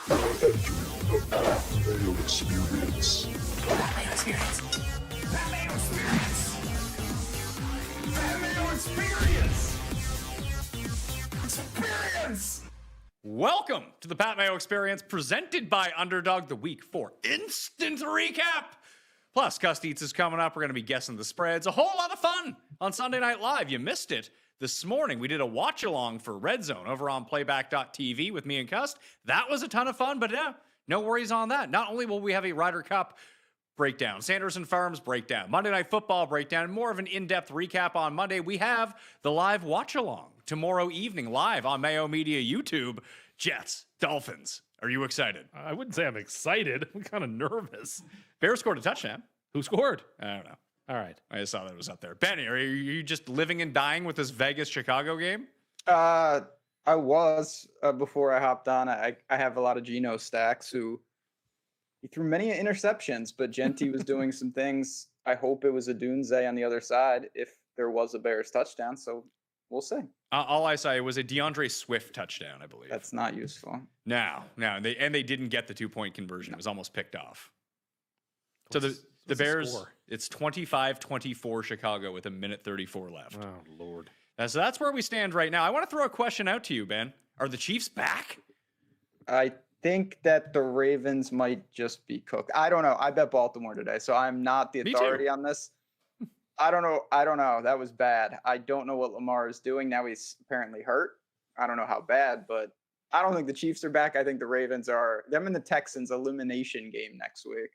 Mayo experience. Mayo experience. Mayo experience. Mayo experience. Experience. Welcome to the Pat Mayo Experience, presented by Underdog, the Week 4 instant recap. Plus, Cust Eats is coming up. We're going to be guessing the spreads. A whole lot of fun on Sunday Night Live. You missed it this morning. We did a watch-along for Red Zone over on playback.tv with me and Cust. That was a ton of fun, but yeah, no worries on that. Not only will we have a Ryder Cup breakdown, Sanderson Farms breakdown, Monday Night Football breakdown, and more of an in-depth recap on Monday, we have the live watch-along tomorrow evening live on Mayo Media YouTube. Jets, Dolphins. Are you excited? I wouldn't say I'm excited. I'm kind of nervous. Bears scored a touchdown. Who scored? I don't know. All right. I just saw that it was up there. Benny, are you just living and dying with this Vegas-Chicago game? I was before I hopped on. I have a lot of Geno stacks who he threw many interceptions, but Genty was doing some things. I hope it was a Dunze on the other side if there was a Bears touchdown. So we'll see. All I saw it was a DeAndre Swift touchdown, I believe. That's not useful. No, they didn't get the 2-point conversion. It was almost picked off. So the Bears, score? it's 25-24 Chicago with 1:34 left. Oh, Lord. So that's where we stand right now. I want to throw a question out to you, Ben. Are the Chiefs back? I think that the Ravens might just be cooked. I don't know. I bet Baltimore today, so I'm not the authority on this. I don't know. That was bad. I don't know what Lamar is doing. Now he's apparently hurt. I don't know how bad, but I don't think the Chiefs are back. I think the Ravens are. Them and the Texans elimination game next week.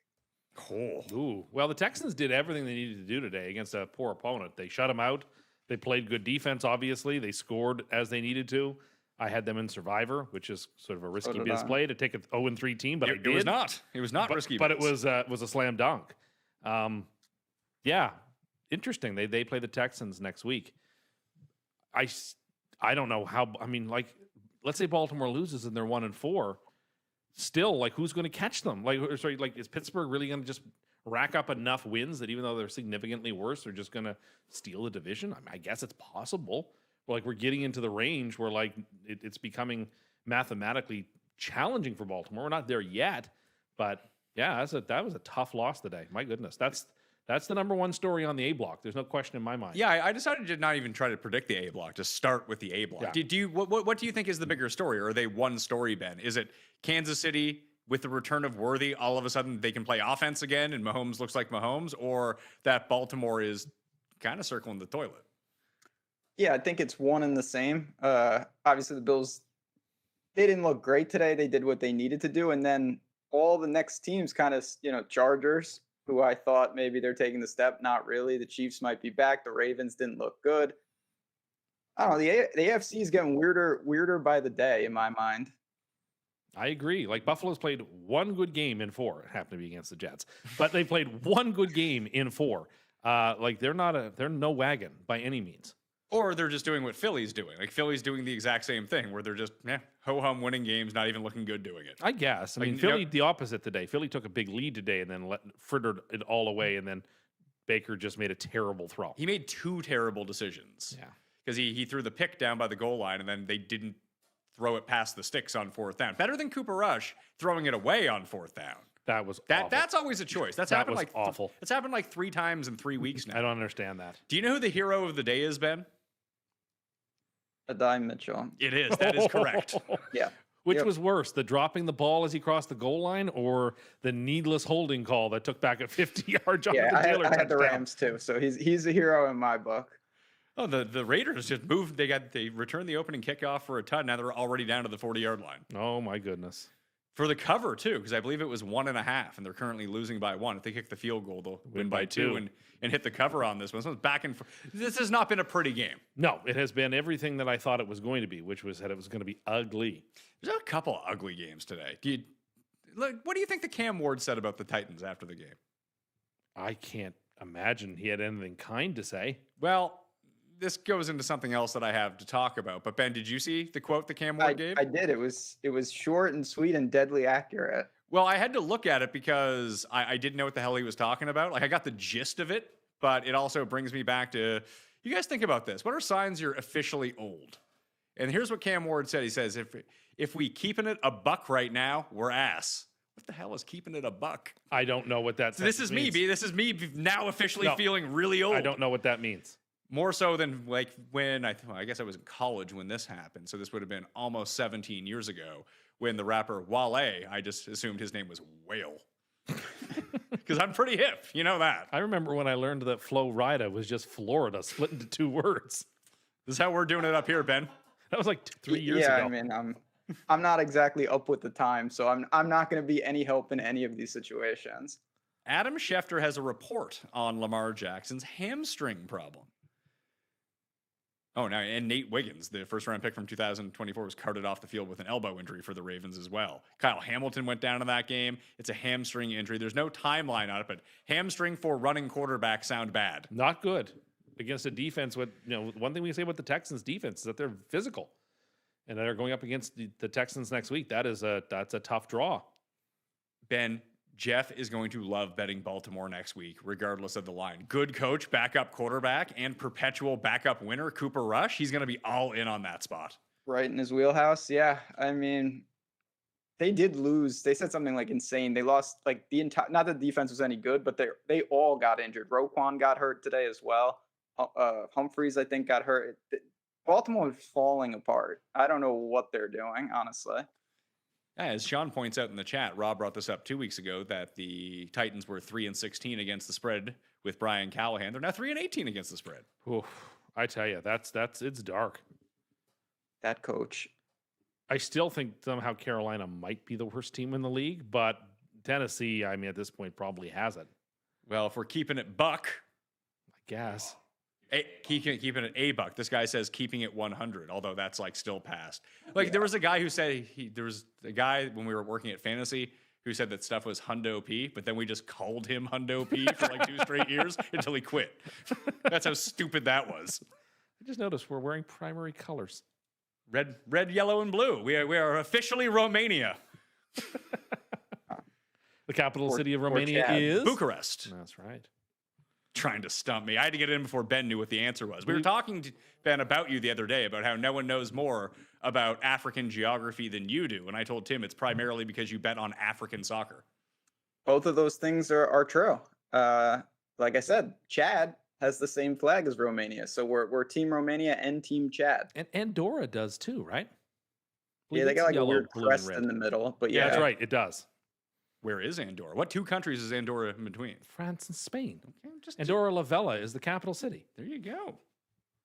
Cool. Ooh. Well, the Texans did everything they needed to do today against a poor opponent. They shut them out. They played good defense, obviously. They scored as they needed to. I had them in Survivor, which is sort of a risky play to take an 0-3 team, but I did. It was not. It was not risky. But it was a slam dunk. Yeah. Interesting. They play the Texans next week. I don't know how. I mean, like, let's say Baltimore loses and they're 1-4. Still, like, who's going to catch them? Is Pittsburgh really going to just rack up enough wins that even though they're significantly worse, they're just going to steal the division? I guess it's possible. Like, we're getting into the range where, like, it's becoming mathematically challenging for Baltimore. We're not there yet, but yeah, that was a tough loss today. My goodness, that's the number one story on the A block. There's no question in my mind. Yeah, I decided to not even try to predict the A block. Just start with the A block. Yeah. What do you think is the bigger story, or are they one story, Ben? Is it Kansas City with the return of Worthy? All of a sudden they can play offense again, and Mahomes looks like Mahomes, or that Baltimore is kind of circling the toilet? Yeah, I think it's one and the same. Obviously, the Bills, they didn't look great today. They did what they needed to do, and then all the next teams kind of, Chargers, who I thought maybe they're taking the step. Not really. The Chiefs might be back. The Ravens didn't look good. I don't know. The AFC is getting weirder by the day in my mind. I agree. Like, Buffalo's played one good game in 4. It happened to be against the Jets, but they played one good game in 4. Like, they're no wagon by any means. Or they're just doing what Philly's doing. Like, Philly's doing the exact same thing where they're just ho-hum winning games, not even looking good doing it. I guess. I mean, Philly, the opposite today. Philly took a big lead today and then frittered it all away, and then Baker just made a terrible throw. He made 2 terrible decisions. Yeah. Because he threw the pick down by the goal line, and then they didn't throw it past the sticks on 4th down. Better than Cooper Rush throwing it away on 4th down. That was awful. That's always a choice. That was awful. It's happened like 3 times in 3 weeks now. I don't understand that. Do you know who the hero of the day is, Ben? Adai Mitchell. It is. That is correct. Yeah. Which was worse, the dropping the ball as he crossed the goal line, or the needless holding call that took back a 50-yard Jonathan Taylor touchdown? I had the Rams too, so he's a hero in my book. Oh, the Raiders just moved. They returned the opening kickoff for a touchdown. Now they're already down to the 40-yard line. Oh my goodness. For the cover too, because I believe it was 1.5, and they're currently losing by 1. If they kick the field goal, they'll win by 2 and hit the cover on this one. So it's back and forth. This has not been a pretty game. No, it has been everything that I thought it was going to be, which was that it was going to be ugly. There's a couple of ugly games today. What do you think the Cam Ward said about the Titans after the game? I can't imagine he had anything kind to say. Well, this goes into something else that I have to talk about. But Ben, did you see the quote that Cam Ward gave? I did. It was short and sweet and deadly accurate. Well, I had to look at it because I didn't know what the hell he was talking about. Like, I got the gist of it, but it also brings me back to, you guys think about this. What are signs you're officially old? And here's what Cam Ward said. He says, If we keeping it a buck right now, we're ass. What the hell is keeping it a buck? I don't know what that So this is means. me, B. This is me now officially No. feeling really old. I don't know what that means. More so than like when I guess I was in college when this happened. So this would have been almost 17 years ago when the rapper Wale, I just assumed his name was Whale. Because I'm pretty hip. You know that. I remember when I learned that Flo Rida was just Florida split into 2 words. This is how we're doing it up here, Ben. That was like 3 years Yeah, ago. I mean, I'm not exactly up with the time, so I'm not going to be any help in any of these situations. Adam Schefter has a report on Lamar Jackson's hamstring problem. Oh, now, and Nate Wiggins, the first-round pick from 2024, was carted off the field with an elbow injury for the Ravens as well. Kyle Hamilton went down in that game. It's a hamstring injury. There's no timeline on it, but hamstring for running quarterbacks sound bad. Not good against a defense. With one thing we can say about the Texans' defense is that they're physical, and they're going up against the Texans next week. That's a tough draw. Ben, Jeff is going to love betting Baltimore next week, regardless of the line. Good coach, backup quarterback, and perpetual backup winner, Cooper Rush. He's going to be all in on that spot. Right in his wheelhouse. Yeah, I mean, they did lose. They said something like insane. They lost like the entire. Not that the defense was any good, but they all got injured. Roquan got hurt today as well. Humphreys, I think, got hurt. Baltimore is falling apart. I don't know what they're doing, honestly. As Sean points out in the chat, Rob brought this up 2 weeks ago that the Titans were 3-16 against the spread with Brian Callahan. They're now 3-18 against the spread. Oof, I tell you, it's dark. That coach. I still think somehow Carolina might be the worst team in the league, but Tennessee, I mean, at this point, probably has it. Well, if we're keeping it buck, I guess. keeping it a buck. This guy says keeping it 100, although that's like still past. Like there was a guy who said there was a guy when we were working at Fantasy who said that stuff was Hundo P, but then we just called him Hundo P for like 2 straight years until he quit. That's how stupid that was. I just noticed we're wearing primary colors. Red, yellow, and blue. We are officially Romania. The capital city of or Romania Chad. is Bucharest. That's right. Trying to stump me. I had to get in before Ben knew what the answer was. We were talking to Ben about you the other day about how no one knows more about African geography than you do. And I told Tim it's primarily because you bet on African soccer. Both of those things are true. Like I said, Chad has the same flag as Romania, so we're Team Romania and Team Chad. And Andorra does too, right? Yeah, they got like a Yellow, weird blue, and crest red. in the middle, but Yeah, yeah, that's right. It does. Where is Andorra? What 2 countries is Andorra in between? France and Spain. Okay, just Andorra la Vella is the capital city. there you go.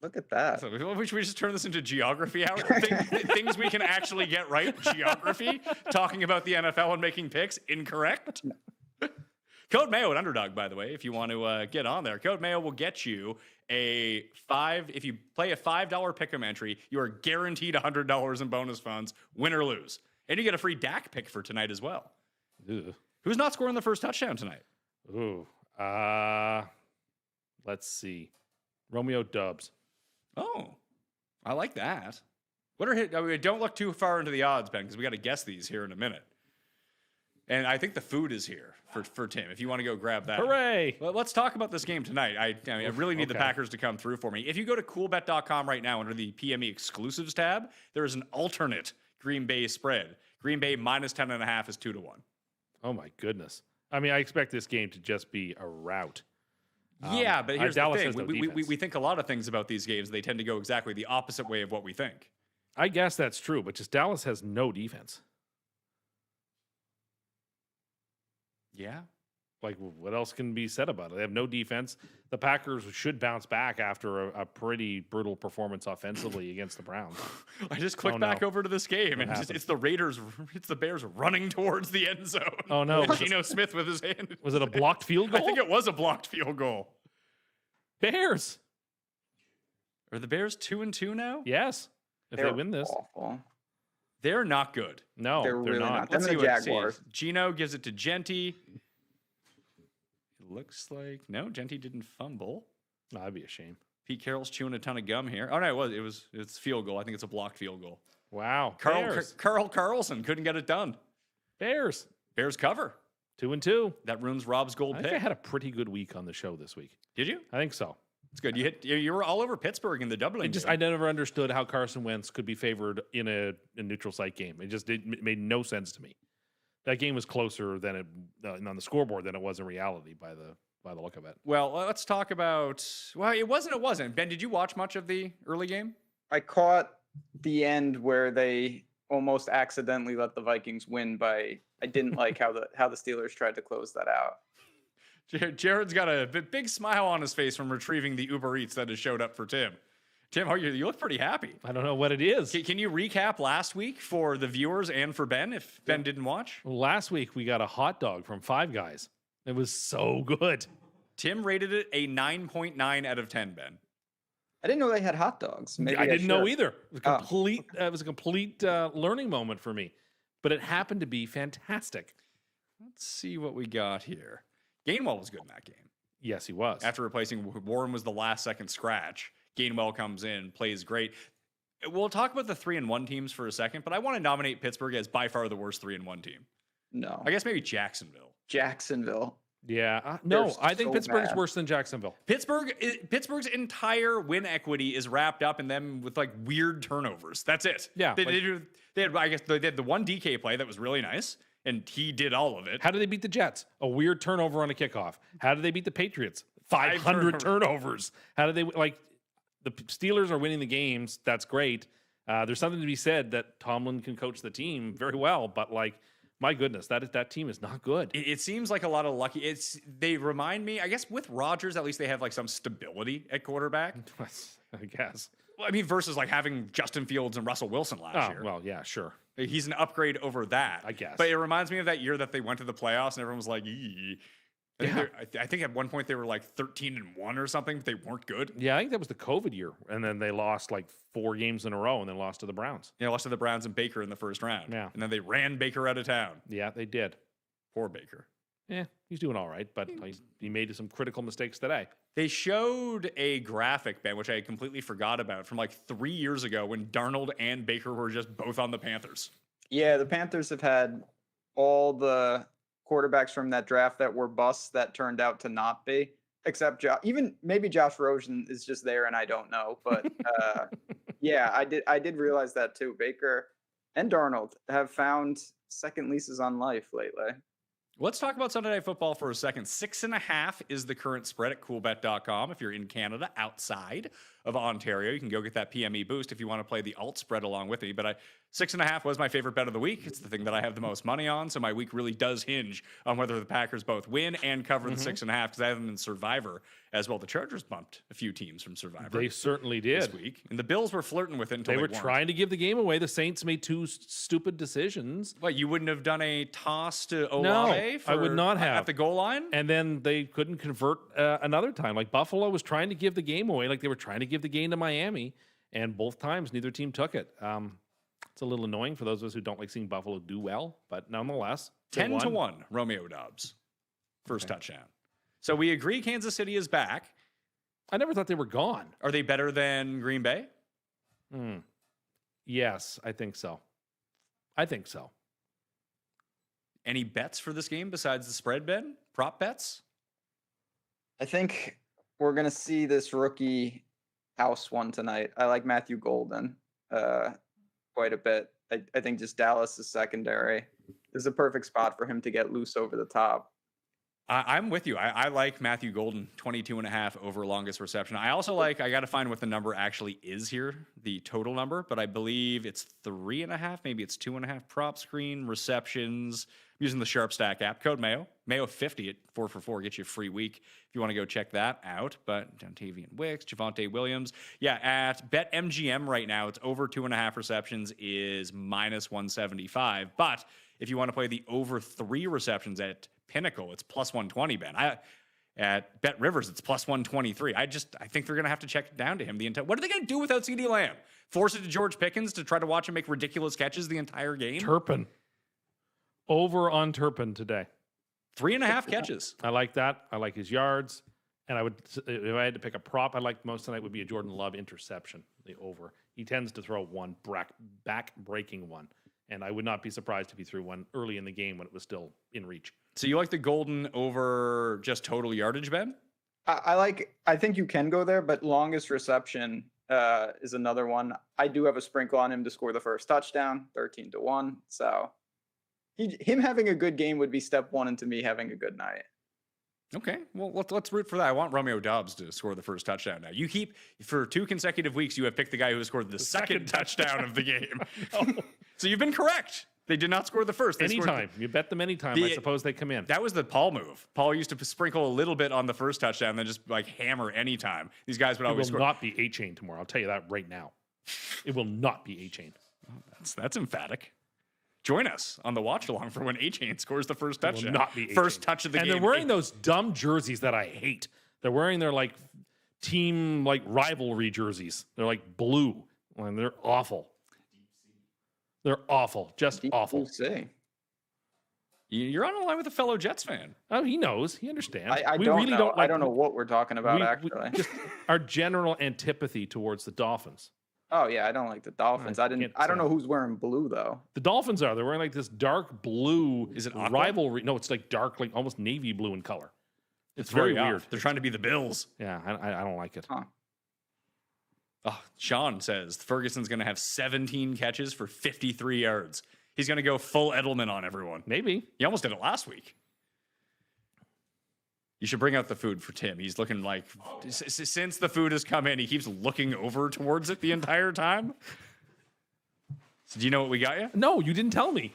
Look at that. So should we just turn this into geography hour? Things we can actually get right. Geography. Talking about the NFL and making picks incorrect. Code Mayo at Underdog, by the way, if you want to get on there. Code Mayo will get you if you play a $5 pick'em entry, you are guaranteed $100 in bonus funds, win or lose. And you get a free Dak pick for tonight as well. Ugh. Who's not scoring the first touchdown tonight? Ooh. Let's see. Romeo Dubs. Oh, I like that. What are don't look too far into the odds, Ben, because we got to guess these here in a minute. And I think the food is here for Tim. If you want to go grab that. Hooray! Well, let's talk about this game tonight. I really need the okay. Packers to come through for me. If you go to coolbet.com right now under the PME exclusives tab, there is an alternate Green Bay spread. Green Bay minus 10.5 is 2-1. Oh my goodness. I mean, I expect this game to just be a rout. Yeah, but here's the Dallas thing. has no We defense. think a lot of things about these games. They tend to go exactly the opposite way of what we think. I guess that's true, but just Dallas has no defense. Yeah. Like, what else can be said about it? They have no defense. The Packers should bounce back after a pretty brutal performance offensively against the Browns. I just clicked Oh, no. back over to this game, and happened? it's the Bears running towards the end zone. Oh, no. And Geno Smith with his hand. Was it a blocked field goal? I think it was a blocked field goal. Bears. Are the Bears 2-2 now? Yes. If They're they win this. awful. They're not good. No, They're really not. Them Let's and see the what it Jaguars. says. Geno gives it to Genty. It looks like no, Genty didn't fumble. No, that'd be a shame. Pete Carroll's chewing a ton of gum here. Oh no, it's field goal. I think it's a blocked field goal. Wow. Carl Carlson couldn't get it done. Bears. Bears cover. 2-2. That ruins Rob's gold I think I pick. had a pretty good week on the show this week. Did you? I think so. It's good. You were all over Pittsburgh in the Dublin game. I never understood how Carson Wentz could be favored in a neutral site game. It made no sense to me. That game was closer than it on the scoreboard than it was in reality by the look of it. Well, let's talk about. Well, it wasn't. Ben, did you watch much of the early game? I caught the end where they almost accidentally let the Vikings win by. I didn't like how the Steelers tried to close that out. Jared's got a big smile on his face from retrieving the Uber Eats that has showed up for Tim. Tim, you look pretty happy. I don't know what it is. Can you recap last week for the viewers and for Ben if Ben didn't watch? Well, last week we got a hot dog from Five Guys. It was so good. Tim rated it a 9.9 out of 10, Ben. I didn't know they had hot dogs. Maybe I didn't know should. either. It was a complete learning moment for me, but it happened to be fantastic. Let's see what we got here. Gainwell was good in that game. Yes, he was. After replacing Warren was the last second scratch. Gainwell comes in, plays great. We'll talk about the 3-1 teams for a second, but I want to nominate Pittsburgh as by far the worst 3-1 team. No. I guess maybe Jacksonville. Yeah. No, I think so Pittsburgh's bad. worse than Jacksonville. Pittsburgh's entire win equity is wrapped up in them with like weird turnovers. That's it. Yeah, They had the one DK play that was really nice, and he did all of it. How did they beat the Jets? A weird turnover on a kickoff. How did they beat the Patriots? 500 turnovers. How did they the Steelers are winning the games? That's great. There's something to be said that Tomlin can coach the team very well, but my goodness, that team is not good. It seems like a lot of lucky. They remind me, I guess, with Rodgers, at least they have like some stability at quarterback. I guess. Well, I mean, versus like having Justin Fields and Russell Wilson last year. Well, yeah, sure. He's an upgrade over that, I guess. But it reminds me of that year that they went to the playoffs and everyone was like, "Eee." I think at one point they were like 13-1 or something, but they weren't good. Yeah, I think that was the COVID year, and then they lost like 4 games in a row, and then lost to the Browns. Yeah, lost to the Browns and Baker in the first round. Yeah, and then they ran Baker out of town. Yeah, they did. Poor Baker. Yeah, he's doing all right, but he made some critical mistakes today. They showed a graphic, Ben, which I had completely forgot about, from like 3 years ago when Darnold and Baker were just both on the Panthers. Yeah, the Panthers have had all the quarterbacks from that draft that were busts that turned out to not be, except even maybe Josh Rosen is just there and I don't know. But yeah, I did realize that too. Baker and Darnold have found second leases on life lately. Let's talk about Sunday Night Football for a second. 6.5 is the current spread at coolbet.com. If you're in Canada, outside of Ontario, you can go get that PME boost if you want to play the alt spread along with me. But 6.5 was my favorite bet of the week. It's the thing that I have the most money on. So my week really does hinge on whether the Packers both win and cover the 6.5 because I have them in Survivor as well. The Chargers bumped a few teams from Survivor. They certainly did this week. And the Bills were flirting with it until they were weren't. trying to give the game away. The Saints made 2 stupid decisions. What, you wouldn't have done a toss to Olave? No, I would not have. At the goal line? And then they couldn't convert another time. Like Buffalo was trying to give the game away. Like they were trying to give the game to Miami. And both times, neither team took it. It's a little annoying for those of us who don't like seeing Buffalo do well. But nonetheless, 10-1, Romeo Doubs. First touchdown. So we agree Kansas City is back. I never thought they were gone. Are they better than Green Bay? Yes, I think so. Any bets for this game besides the spread, Ben? Prop bets? I think we're going to see this rookie house one tonight. I like Matthew Golden quite a bit. I think just Dallas is secondary. This is a perfect spot for him to get loose over the top. I'm with you. I like Matthew Golden, 22.5 over longest reception. I also I got to find what the number actually is here, the total number, but I believe it's 3.5, maybe it's 2.5 prop screen receptions. I'm using the Sharp Stack app. Code Mayo. Mayo 50 at 4 for 4 gets you a free week if you want to go check that out. But Dontavian Wicks, Javonte Williams. Yeah, at BetMGM right now, it's over 2.5 receptions is minus 175. But if you want to play the over 3 receptions at Pinnacle, it's plus 120, Ben. At Bet Rivers, it's plus 123. I think they're going to have to check it down to him the entire. What are they going to do without CeeDee Lamb? Force it to George Pickens to try to watch him make ridiculous catches the entire game? Turpin. Over on Turpin today. 3.5 catches. I like that. I like his yards. And I would, if I had to pick a prop I liked most tonight, would be a Jordan Love interception, the over. He tends to throw one back-breaking one. And I would not be surprised if he threw one early in the game when it was still in reach. So you like the Golden over just total yardage, Ben? I think you can go there, but longest reception is another one. I do have a sprinkle on him to score the first touchdown, 13-1. So him having a good game would be step one into me having a good night. Okay, well, let's root for that. I want Romeo Doubs to score the first touchdown now. You keep, for 2 consecutive weeks, you have picked the guy who scored the second touchdown of the game. So you've been correct. They did not score the first. They Anytime. You bet them anytime. I suppose they come in. That was the Paul move. Paul used to sprinkle a little bit on the first touchdown, then just like hammer anytime. These guys would always It score. will not be A-Chain tomorrow. I'll tell you that right now. It will not be A-Chain. That's emphatic. Join us on the watch along for when A-Chain scores the first touchdown. Not be First A-Chain. touch of the and game. they're wearing those dumb jerseys that I hate. They're wearing their like team like rivalry jerseys. They're like blue and they're awful. They're awful. Just awful. Say. You're on a line with a fellow Jets fan. Oh, he knows. He understands. I We don't really know. don't like I don't know what we're talking about, we actually. just our general antipathy towards the Dolphins. Oh, yeah, I don't like the Dolphins. I don't know who's wearing blue, though. The Dolphins are. They're wearing like this dark blue. Is it aqua? rivalry? No, it's like dark, like almost navy blue in color. It's Very very off. weird. They're trying to be the Bills. Yeah, I don't like it. Huh. Oh, Sean says Ferguson's going to have 17 catches for 53 yards. He's going to go full Edelman on everyone. Maybe. He almost did it last week. You should bring out the food for Tim. He's looking like, since the food has come in, he keeps looking over towards it the entire time. So do you know what we got you? No, you didn't tell me.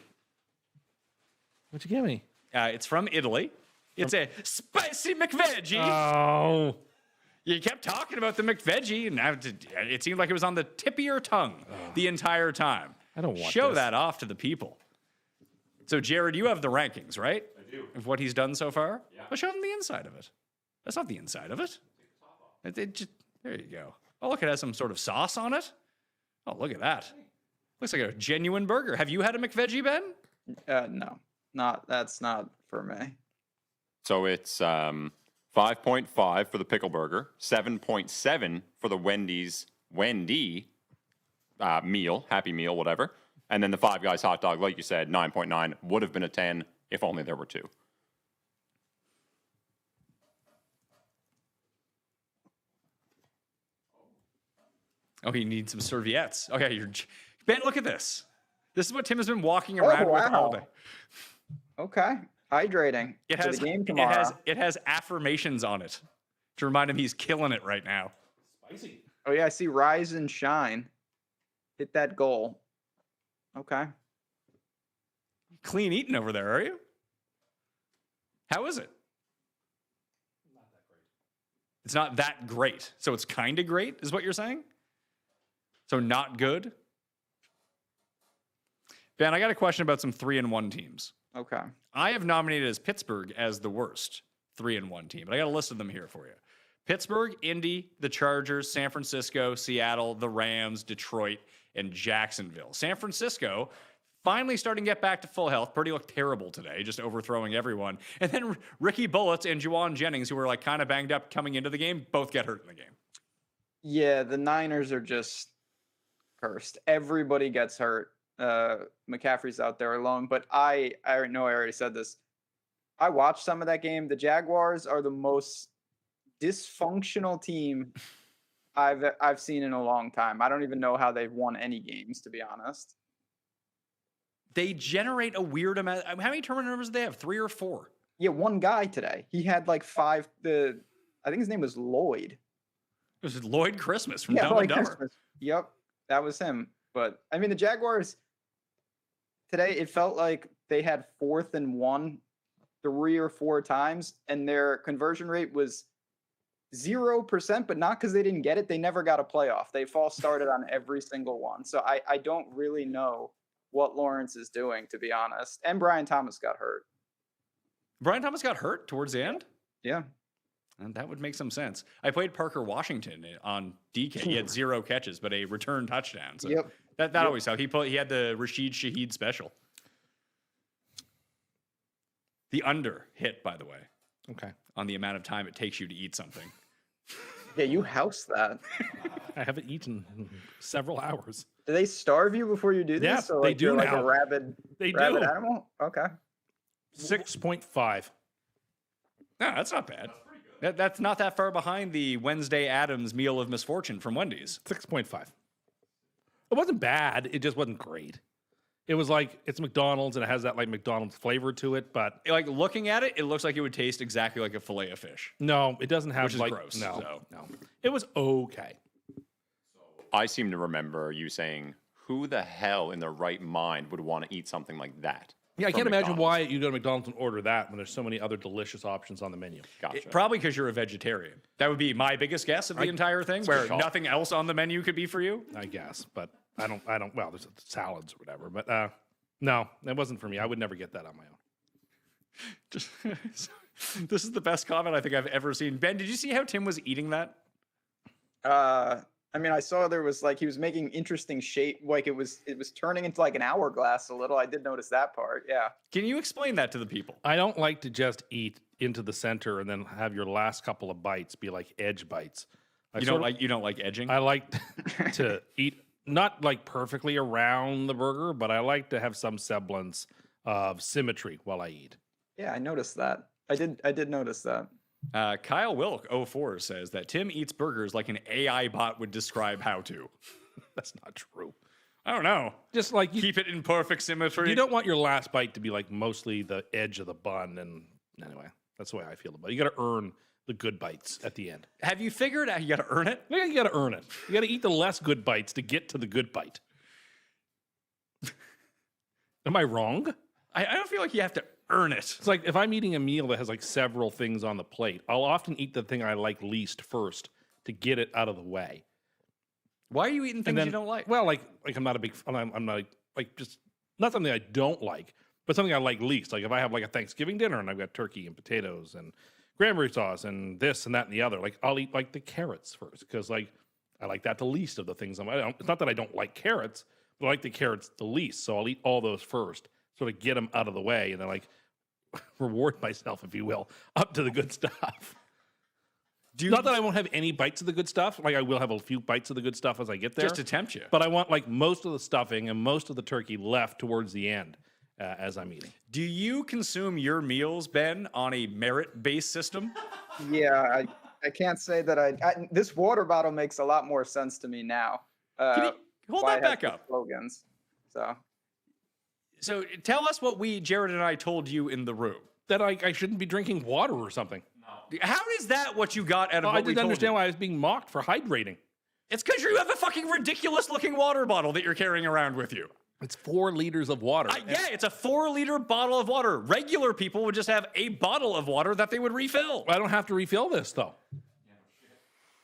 What'd you give me? It's from Italy. It's a spicy McVeggie. Oh. You kept talking about the McVeggie, and now it seemed like it was on the tip of your tongue the entire time. I don't want Show this. that off to the people. So, Jared, you have the rankings, right? I do. Of what he's done so far? Yeah. Well, show them the inside of it. That's not the inside of it. There you go. Oh, look, it has some sort of sauce on it. Oh, look at that. Looks like a genuine burger. Have you had a McVeggie, Ben? No, that's not for me. So it's 5.5 for the pickle burger, 7.7 for the Wendy meal, Happy Meal, whatever. And then the Five Guys hot dog, like you said, 9.9 would have been a 10 if only there were 2. Oh, he needs some serviettes. Okay, Ben, look at this. This is what Tim has been walking around with all day. Okay, hydrating. It for has the game tomorrow. it has affirmations on it to remind him he's killing it right now. Spicy. Oh yeah, I see rise and shine. Hit that goal. Okay. Clean eating over there, are you? How is it? It's not that great. So it's kind of great, is what you're saying? So not good? Ben, I got a question about some 3-1 teams. Okay. I have nominated as Pittsburgh as the worst 3-1 team, but I got a list of them here for you. Pittsburgh, Indy, the Chargers, San Francisco, Seattle, the Rams, Detroit, and Jacksonville. San Francisco finally starting to get back to full health. Purdy looked terrible today, just overthrowing everyone. And then Ricky Bullets and Juwan Jennings, who were like kind of banged up coming into the game, both get hurt in the game. Yeah, the Niners are just cursed. Everybody gets hurt. McCaffrey's out there alone, but I know I already said this. I watched some of that game. The Jaguars are the most dysfunctional team I've seen in a long time. I don't even know how they've won any games, to be honest. They generate a weird amount. How many turnovers do they have? 3 or 4? Yeah, one guy today. He had like 5. I think his name was Lloyd. It was Lloyd Christmas from Yeah, Dumb Lloyd and Dumber. Christmas. Yep, that was him. But I mean, the Jaguars today, it felt like they had 4th and 1 3 or 4 times, and their conversion rate was 0%, but not because they didn't get it. They never got a playoff. They false started on every single one. So I don't really know what Lawrence is doing, to be honest. And Brian Thomas got hurt. Brian Thomas got hurt towards the end? Yeah. And that would make some sense. I played Parker Washington on DK. He had 0 catches, but a return touchdown. So Yep. that always helped. He had the Rashid Shaheed special. The under hit, by the way, Okay. on the amount of time it takes you to eat something. Yeah, you house that. I haven't eaten in several hours. Do they starve you before you do this? Yeah, So they like do you're like now. a rabid They do. animal? Okay. 6.5. No, that's not bad. That's not that far behind the Wednesday Addams meal of misfortune from Wendy's. 6.5. It wasn't bad. It just wasn't great. It was like, it's McDonald's and it has that like McDonald's flavor to it, but Like looking at it, it looks like it would taste exactly like a fillet of fish. no, it doesn't have Which is like, gross, no, so. no. It was okay. I seem to remember you saying, "Who the hell in their right mind would want to eat something like that?" Yeah, I from can't imagine McDonald's? why you go to McDonald's and order that when there's so many other delicious options on the menu. Gotcha. Probably because you're a vegetarian. That would be my biggest guess of the entire thing, where call. nothing else on the menu could be for you. I guess, but I don't, well, there's salads or whatever, but no, it wasn't for me. I would never get that on my own. Just, this is the best comment I think I've ever seen. Ben, did you see how Tim was eating that? I mean, I saw there was like he was making interesting shape, like it was turning into like an hourglass a little. I did notice that part. Yeah. Can you explain that to the people? I don't like to just eat into the center and then have your last couple of bites be like edge bites. You don't like edging? I like to eat not like perfectly around the burger, but I like to have some semblance of symmetry while I eat. Yeah, I noticed that. I did notice that. Kyle Wilk 04 says that Tim eats burgers like an AI bot would describe how to. That's not true. I don't know. Just like you, Keep it in perfect symmetry. you don't want your last bite to be like mostly the edge of the bun. And anyway, that's the way I feel about it. You got to earn the good bites at the end. Have you figured out you got to earn it? Yeah, you got to earn it. You got to eat the less good bites to get to the good bite. Am I wrong? I don't feel like you have to earn it. It's like if I'm eating a meal that has like several things on the plate, I'll often eat the thing I like least first to get it out of the way. Why are you eating things you don't like? Well, like I'm not a big. I'm not like just not something I don't like, but something I like least. Like if I have like a Thanksgiving dinner and I've got turkey and potatoes and cranberry sauce and this and that and the other, like I'll eat like the carrots first because like I like that the least of the things. It's not that I don't like carrots, but I like the carrots the least, so I'll eat all those first, sort of get them out of the way, and then like reward myself, if you will, up to the good stuff. Not that I won't have any bites of the good stuff. Like I will have a few bites of the good stuff as I get there. Just to tempt you. But I want like most of the stuffing and most of the turkey left towards the end as I'm eating. Do you consume your meals, Ben, on a merit-based system? Yeah, I can't say that this water bottle makes a lot more sense to me now. Can you hold why that it has back the up? Slogans. So tell us what Jared and I told you in the room. That I shouldn't be drinking water or something. How is that what you got out of Well, I what we didn't told understand you? why I was being mocked for hydrating. It's because you have a fucking ridiculous-looking water bottle that you're carrying around with you. It's 4 liters of water. Yeah, it's a 4-liter bottle of water. Regular people would just have a bottle of water that they would refill. I don't have to refill this though.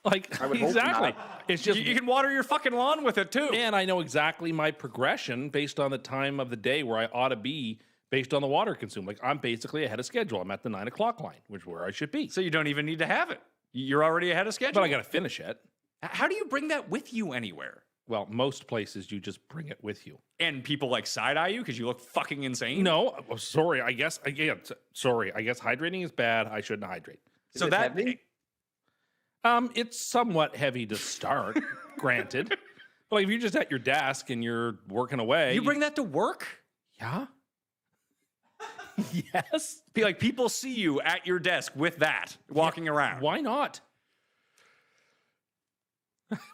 Like would hope exactly. not. It's just You can water your fucking lawn with it too. and I know exactly my progression based on the time of the day where I ought to be based on the water consumed. Like I'm basically ahead of schedule. I'm at the 9 o'clock line, which is where I should be. So you don't even need to have it. You're already ahead of schedule. But I got to finish it. How do you bring that with you anywhere? Well, most places you just bring it with you. And people like side-eye you because you look fucking insane? No, sorry. I guess sorry. I guess hydrating is bad. I shouldn't hydrate. So it that heavy? It's somewhat heavy to start, granted. But like if you're just at your desk and you're working away, you bring that to work? yeah. Yes. Be like people see you at your desk with that walking around. Why not?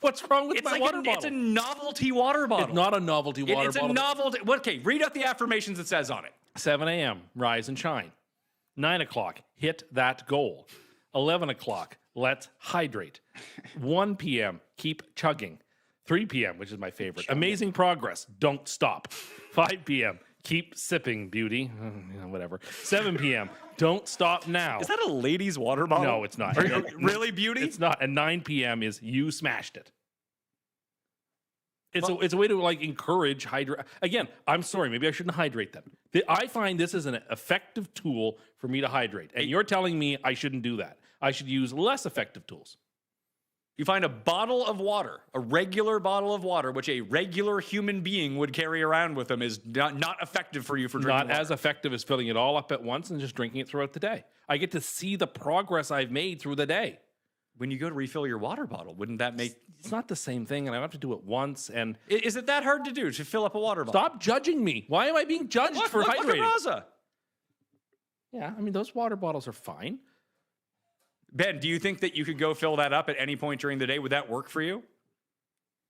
What's wrong with It's my like water it's bottle? a novelty water bottle. It's not a novelty water It's bottle. a novelty. Okay, read out the affirmations it says on it. 7 a.m., rise and shine. 9 o'clock, hit that goal. 11 o'clock, let's hydrate. 1 p.m., keep chugging. 3 p.m., which is my favorite, amazing progress, don't stop. 5 p.m., keep sipping, beauty. Whatever. 7 p.m., don't stop now. Is that a lady's water bottle? No, it's not. Are you really, beauty? It's not. And 9 p.m. is you smashed it. It's a way to like encourage hydrate. Again, I'm sorry, maybe I shouldn't hydrate them. I find this is an effective tool for me to hydrate. And you're telling me I shouldn't do that. I should use less effective tools. You find a bottle of water, a regular bottle of water, which a regular human being would carry around with them, is not effective for you for drinking Not water. as effective as filling it all up at once and just drinking it throughout the day. I get to see the progress I've made through the day. When you go to refill your water bottle, wouldn't that make... It's not the same thing, and I have to do it once. And Is it that hard to do, to fill up a water bottle? stop judging me. Why am I being judged for Look hydrating? at Raza. Yeah, I mean, those water bottles are fine. Ben, do you think that you could go fill that up at any point during the day? Would that work for you?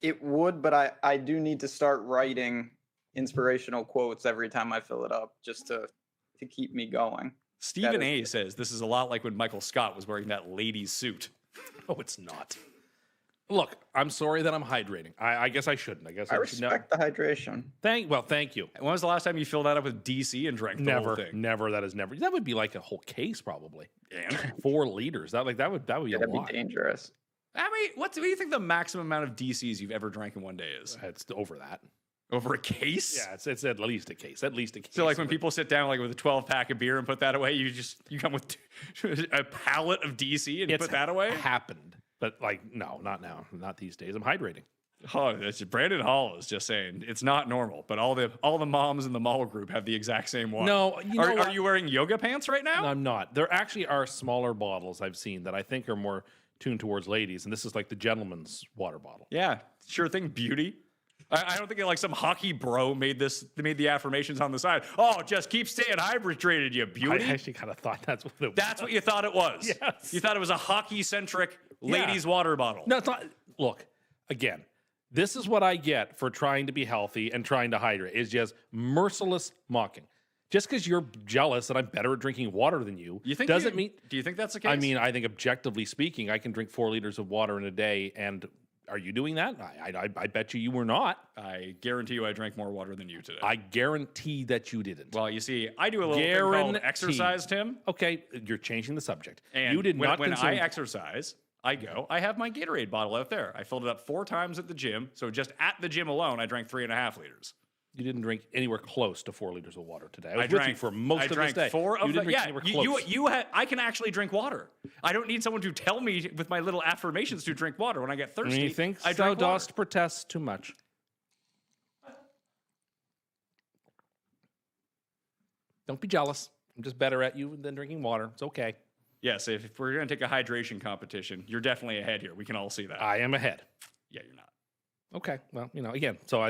It would, but I do need to start writing inspirational quotes every time I fill it up just to keep me going. Stephen is- A says this is a lot like when Michael Scott was wearing that lady's suit. Oh, it's not. Look, I'm sorry that I'm hydrating. I guess I shouldn't. I guess I should know. respect the hydration. Thank you. When was the last time you filled that up with DC and drank the whole thing? Never. That is never. That would be like a whole case, probably. And 4 liters. That would be a That'd lot. be dangerous. I mean, what do you think the maximum amount of DCs you've ever drank in one day is? It's over that. Over a case? Yeah, it's at least a case. At least a case. So like when people sit down like with a 12-pack of beer and put that away, you come with a pallet of DC and It's put that away? happened, but like no, not now, not these days. I'm hydrating. Oh, that's Brandon Hall is just saying it's not normal, but all the moms in the mall group have the exact same one. No, you know are what? you wearing yoga pants right now? No, I'm not. There actually are smaller bottles I've seen that I think are more tuned towards ladies, and this is like the gentleman's water bottle. Yeah, sure thing, beauty. I don't think like some hockey bro made the affirmations on the side. Oh, just keep staying hydrated, you I beauty. actually kind of thought that's what it was. That's what you thought it was. Yes. You thought it was a hockey-centric ladies' Yeah. water bottle. No, it's not. Look, again, this is what I get for trying to be healthy and trying to hydrate. Is just merciless mocking. Just because you're jealous that I'm better at drinking water than you, You think doesn't mean. Do you think that's the case? I mean, I think objectively speaking, I can drink 4 liters of water in a day. And are you doing that? I bet you were not. I guarantee you I drank more water than you today. I guarantee that you didn't. Well, you see, I do a little thing called Guarantee. exercise, Tim. Okay, you're changing the subject. And you did not when consume. I exercise, I have my Gatorade bottle out there. I filled it up 4 times at the gym. So just at the gym alone, I drank 3.5 liters. You didn't drink anywhere close to 4 liters of water today. I was I with drank you for most I of this drank day. 4 of you them. didn't drink Yeah, anywhere close. I can actually drink water. I don't need someone to tell me with my little affirmations to drink water. When I get thirsty, And you think I thou drink water. dost protest too much. Don't be jealous. I'm just better at you than drinking water. It's okay. Yes, if we're going to take a hydration competition, you're definitely ahead here. We can all see that. I am ahead. Yeah, you're not. Okay. Well, again, so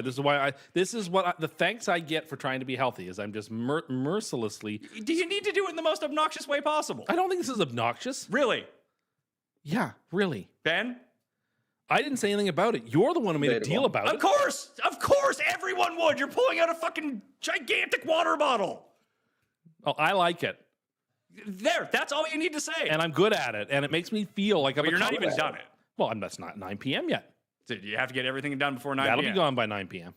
this is what the thanks I get for trying to be healthy is I'm just mercilessly. Do you need to do it in the most obnoxious way possible? I don't think this is obnoxious. Really? Yeah, really. Ben? I didn't say anything about it. You're the one who made a deal about Of it. course, everyone would. You're pulling out a fucking gigantic water bottle. Oh, I like it. There, that's all you need to say. And I'm good at it. And it makes me feel like I'm But you're not even accomplished. done it. Well, that's not 9 p.m. yet. So you have to get everything done before 9 That'll p.m. be gone by 9 p.m.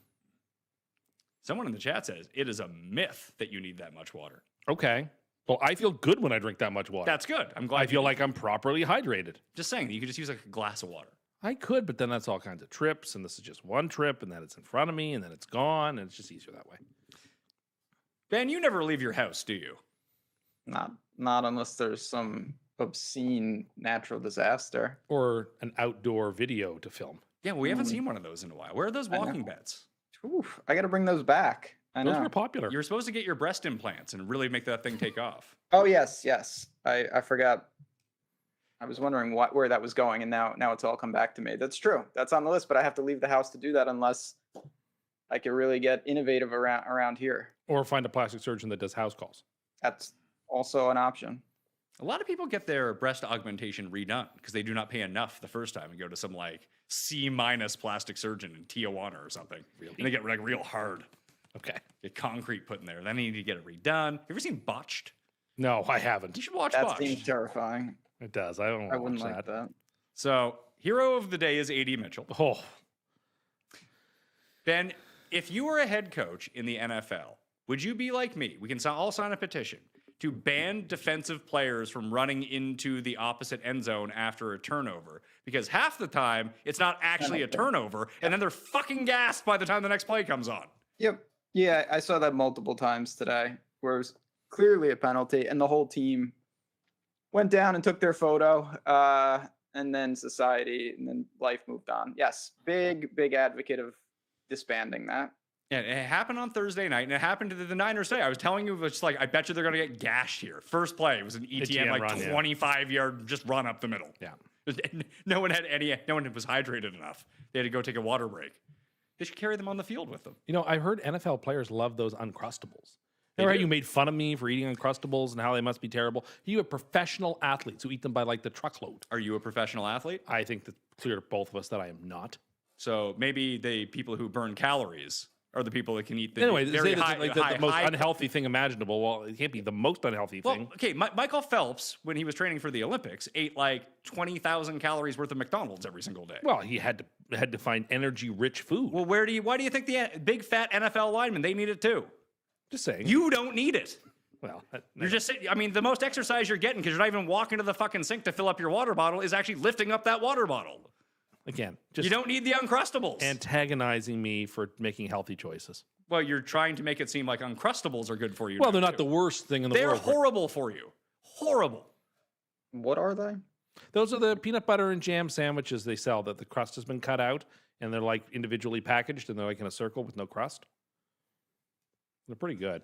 Someone in the chat says it is a myth that you need that much water. Okay. Well, I feel good when I drink that much water. That's good. I'm glad. I feel like I'm properly hydrated. Just saying, you could just use like a glass of water. I could, but then that's all kinds of trips, and this is just one trip, and then it's in front of me, and then it's gone, and it's just easier that way. Ben, you never leave your house, do you? Not unless there's some obscene natural disaster. Or an outdoor video to film. Yeah, well, we haven't seen one of those in a while. Where are those I know. walking beds? Oof, I got to bring those back. I Those know. were popular. You're supposed to get your breast implants and really make that thing take off. Oh yes. I forgot. I was wondering where that was going, and now it's all come back to me. That's true. That's on the list, but I have to leave the house to do that unless I can really get innovative around here. Or find a plastic surgeon that does house calls. That's also an option. A lot of people get their breast augmentation redone because they do not pay enough the first time and go to some like C- plastic surgeon in Tijuana or something. Really? And they get like real hard. Okay. Get concrete put in there. Then they need to get it redone. You ever seen Botched? No, I haven't. You should watch That Botched. seems terrifying. It does. I don't I want wouldn't to watch like that. that. So, hero of the day is A.D. Mitchell. Oh, Ben, if you were a head coach in the NFL, would you be like me? We can all sign a petition to ban defensive players from running into the opposite end zone after a turnover, because half the time it's not actually a turnover, and then they're fucking gassed by the time the next play comes on. Yep. Yeah, I saw that multiple times today, where it was clearly a penalty, and the whole team went down and took their photo, and then society and then life moved on. Yes, big advocate of disbanding that. Yeah, it happened on Thursday night, and it happened to the Niners today. I was telling you, it's like, I bet you they're going to get gashed here. First play, it was an ETN, like run, yeah. 25-yard just run up the middle. yeah. No one was hydrated enough. They had to go take a water break. They should carry them on the field with them. I heard NFL players love those Uncrustables. They Remember how do. you made fun of me for eating Uncrustables and how they must be terrible? You have professional athletes who eat them by like the truckload. Are you a professional athlete? I think that's clear to both of us that I am not. So maybe the people who burn calories are the people that can eat the Anyway, they very say that's high, like high, the most high- unhealthy thing imaginable. Well, it can't be the most unhealthy Well, thing. okay, Michael Phelps, when he was training for the Olympics, ate like 20,000 calories worth of McDonald's every single day. Well, he had to find energy-rich food. Well, why do you think the big fat NFL linemen, they need it too? Just saying. You don't need it. well, You're just sitting, I mean, the most exercise you're getting, because you're not even walking to the fucking sink to fill up your water bottle, is actually lifting up that water bottle. again, just You don't need the Uncrustables. antagonizing me for making healthy choices. Well, you're trying to make it seem like Uncrustables are good for you. Well, now, they're not too. the worst thing in the They're world. horrible for you. Horrible. What are they? Those are the peanut butter and jam sandwiches they sell that the crust has been cut out and they're like individually packaged and they're like in a circle with no crust. They're pretty good.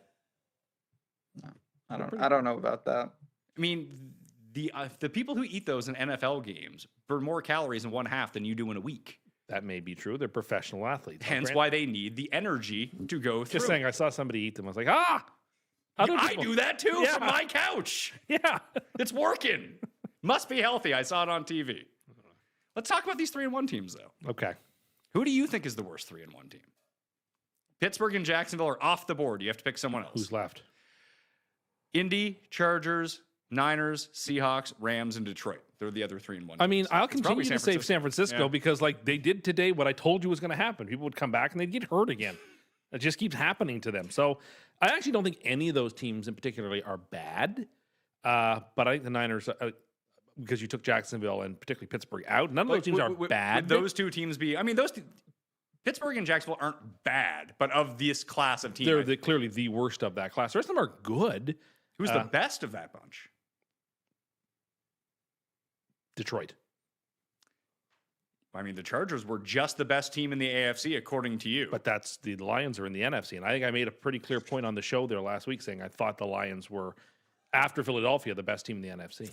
I don't know about that. I mean, the people who eat those in NFL games burn more calories in one half than you do in a week. That may be true. They're professional athletes. Hence Grant- why they need the energy to go through. Just saying, I saw somebody eat them. I was like, ah! Other I people- do that too Yeah. from my couch. Yeah. It's working. Must be healthy. I saw it on TV. Let's talk about these 3-1 teams, though. Okay. Who do you think is the worst 3-1 team? Pittsburgh and Jacksonville are off the board. You have to pick someone else. Who's left? Indy, Chargers, Niners, Seahawks, Rams, and Detroit. They're the other 3-1. I mean, teams. I'll It's probably continue to say San Francisco Yeah. because, like, they did today what I told you was going to happen. People would come back and they'd get hurt again. It just keeps happening to them. So I actually don't think any of those teams in particularly are bad. But I think the Niners, because you took Jacksonville and particularly Pittsburgh out, none of those teams are bad. Would those two teams be? I mean, Pittsburgh and Jacksonville aren't bad, but of this class of teams, They're clearly the worst of that class. The rest of them are good. who's the best of that bunch? Detroit. I mean, the Chargers were just the best team in the AFC, according to you. But that's the Lions are in the NFC. And I think I made a pretty clear point on the show there last week saying I thought the Lions were, after Philadelphia, the best team in the NFC.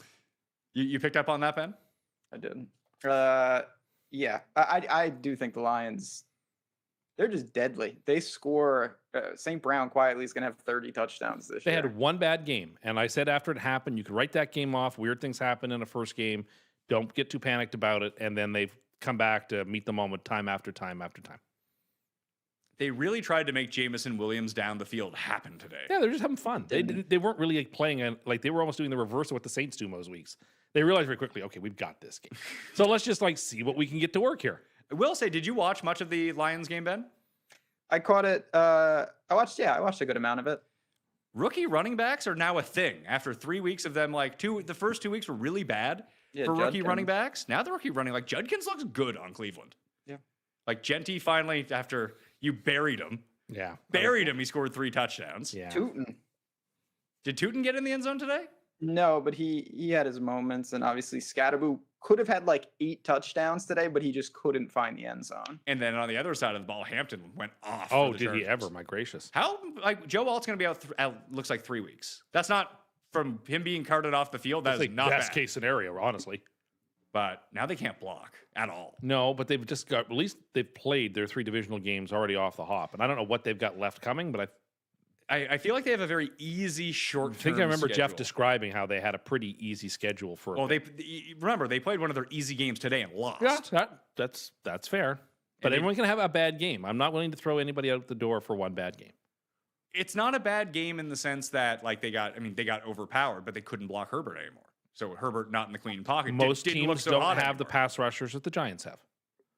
You picked up on that, Ben? I did. Yeah, I do think the Lions, they're just deadly. They score. St. Brown quietly is going to have 30 touchdowns this They year. had one bad game. And I said after it happened, you could write that game off. Weird things happen in a first game. Don't get too panicked about it. And then they've come back to meet the moment time after time after time. They really tried to make Jamison Williams down the field happen today. Yeah, they're just having fun. They weren't really like playing like they were almost doing the reverse of what the Saints do most weeks. They realized very quickly, okay, we've got this game. So let's just like see what we can get to work here. I will say, did you watch much of the Lions game, Ben? I caught it. I watched a good amount of it. Rookie running backs are now a thing after 3 weeks of them. Like the first 2 weeks were really bad for rookie running Judkins. backs. Now the rookie running, like Judkins looks good on Cleveland. Yeah. Like Genty finally, after you buried him, he scored 3 touchdowns. Yeah. Tootin. Did Tootin get in the end zone today? No, but he had his moments, and obviously Scatterboo could have had like 8 touchdowns today, but he just couldn't find the end zone. And then on the other side of the ball, Hampton went off. Oh, for the did he Chargers. ever? My gracious. How, like, Joe Alt's going to be out, looks like 3 weeks. That's not from him being carted off the field. That That's is like not best bad. case scenario, honestly. But now they can't block at all. No, but they've just got, at least they've played their 3 divisional games already off the hop. And I don't know what they've got left coming, but I feel like they have a very easy short. I think I remember Jeff describing how they had a pretty easy schedule for. Well, remember they played one of their easy games today and lost. yeah, that's fair. But And they- everyone can have a bad game. I'm not willing to throw anybody out the door for one bad game. It's not a bad game in the sense that like they got overpowered, but they couldn't block Herbert anymore. So Herbert not in the clean pocket. Most didn't teams look so don't hot have the anymore. pass rushers that the Giants have,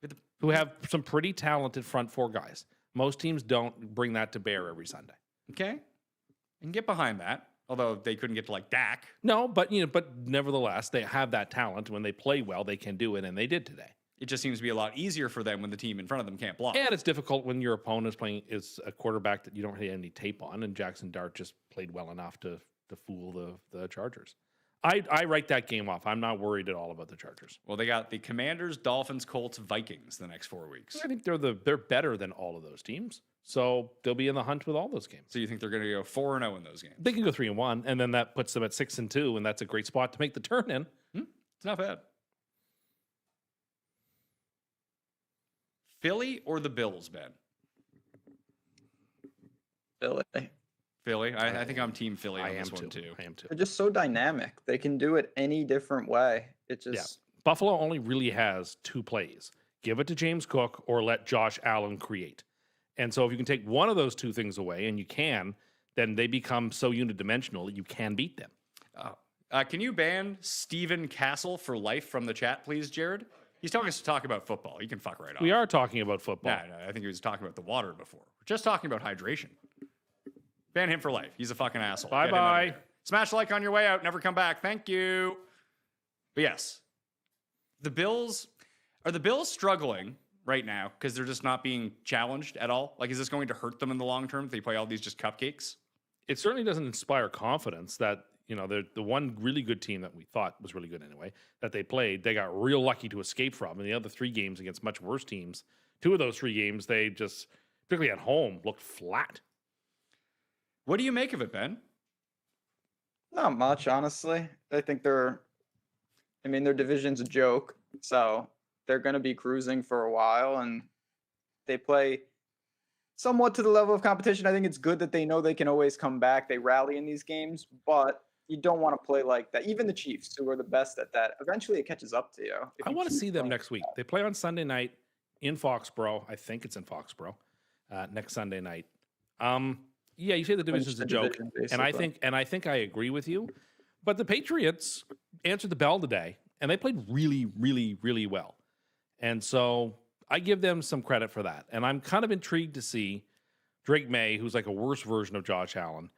But the- who have some pretty talented front 4 guys. Most teams don't bring that to bear every Sunday. Okay, and get behind that. Although they couldn't get to like Dak. No, but nevertheless, they have that talent. When they play well, they can do it, and they did today. It just seems to be a lot easier for them when the team in front of them can't block. And it's difficult when your opponent is a quarterback that you don't really have any tape on, and Jackson Dart just played well enough to fool the Chargers. I write that game off. I'm not worried at all about the Chargers. Well, they got the Commanders, Dolphins, Colts, Vikings the next 4 weeks. I think they're better than all of those teams, so they'll be in the hunt with all those games. So you think they're going to go 4-0 in those games? They can go 3-1, and then that puts them at 6-2, and that's a great spot to make the turn in. It's not bad. Philly or the Bills, Ben? Philly. Philly. I think I'm Team Philly on I am this one too. I am too. They're just so dynamic. They can do it any different way. It Yeah. just Buffalo only really has 2 plays. Give it to James Cook or let Josh Allen create. And so if you can take one of those 2 things away, and you can, then they become so unidimensional that you can beat them. Can you ban Steven Castle for life from the chat, please, Jared? He's telling us to talk about football. You can fuck right off. We are talking about football. No, I think he was talking about the water before. We're just talking about hydration. Ban him for life. He's a fucking asshole. Get him out of Bye-bye. here. Smash like on your way out. Never come back. Thank you. But yes, the Bills, are the Bills struggling right now because they're just not being challenged at all? Like, is this going to hurt them in the long term if they play all these just cupcakes? It certainly doesn't inspire confidence that, you know, the one really good team that we thought was really good anyway, that they played, they got real lucky to escape from. And the other 3 games against much worse teams, 2 of those 3 games, they just, particularly at home, looked flat. What do you make of it, Ben? not much, honestly. I think their division's a joke, so they're going to be cruising for a while, and they play somewhat to the level of competition. I think it's good that they know they can always come back. They rally in these games, but you don't want to play like that. Even the Chiefs, who are the best at that, eventually it catches up to you. I want to see them next week. They play on Sunday night in Foxborough. I think it's in Foxborough next Sunday night. Yeah, you say the division's a joke, and I think I agree with you. But the Patriots answered the bell today, and they played really, really, really well. And so I give them some credit for that. And I'm kind of intrigued to see Drake May, who's like a worse version of Josh Allen,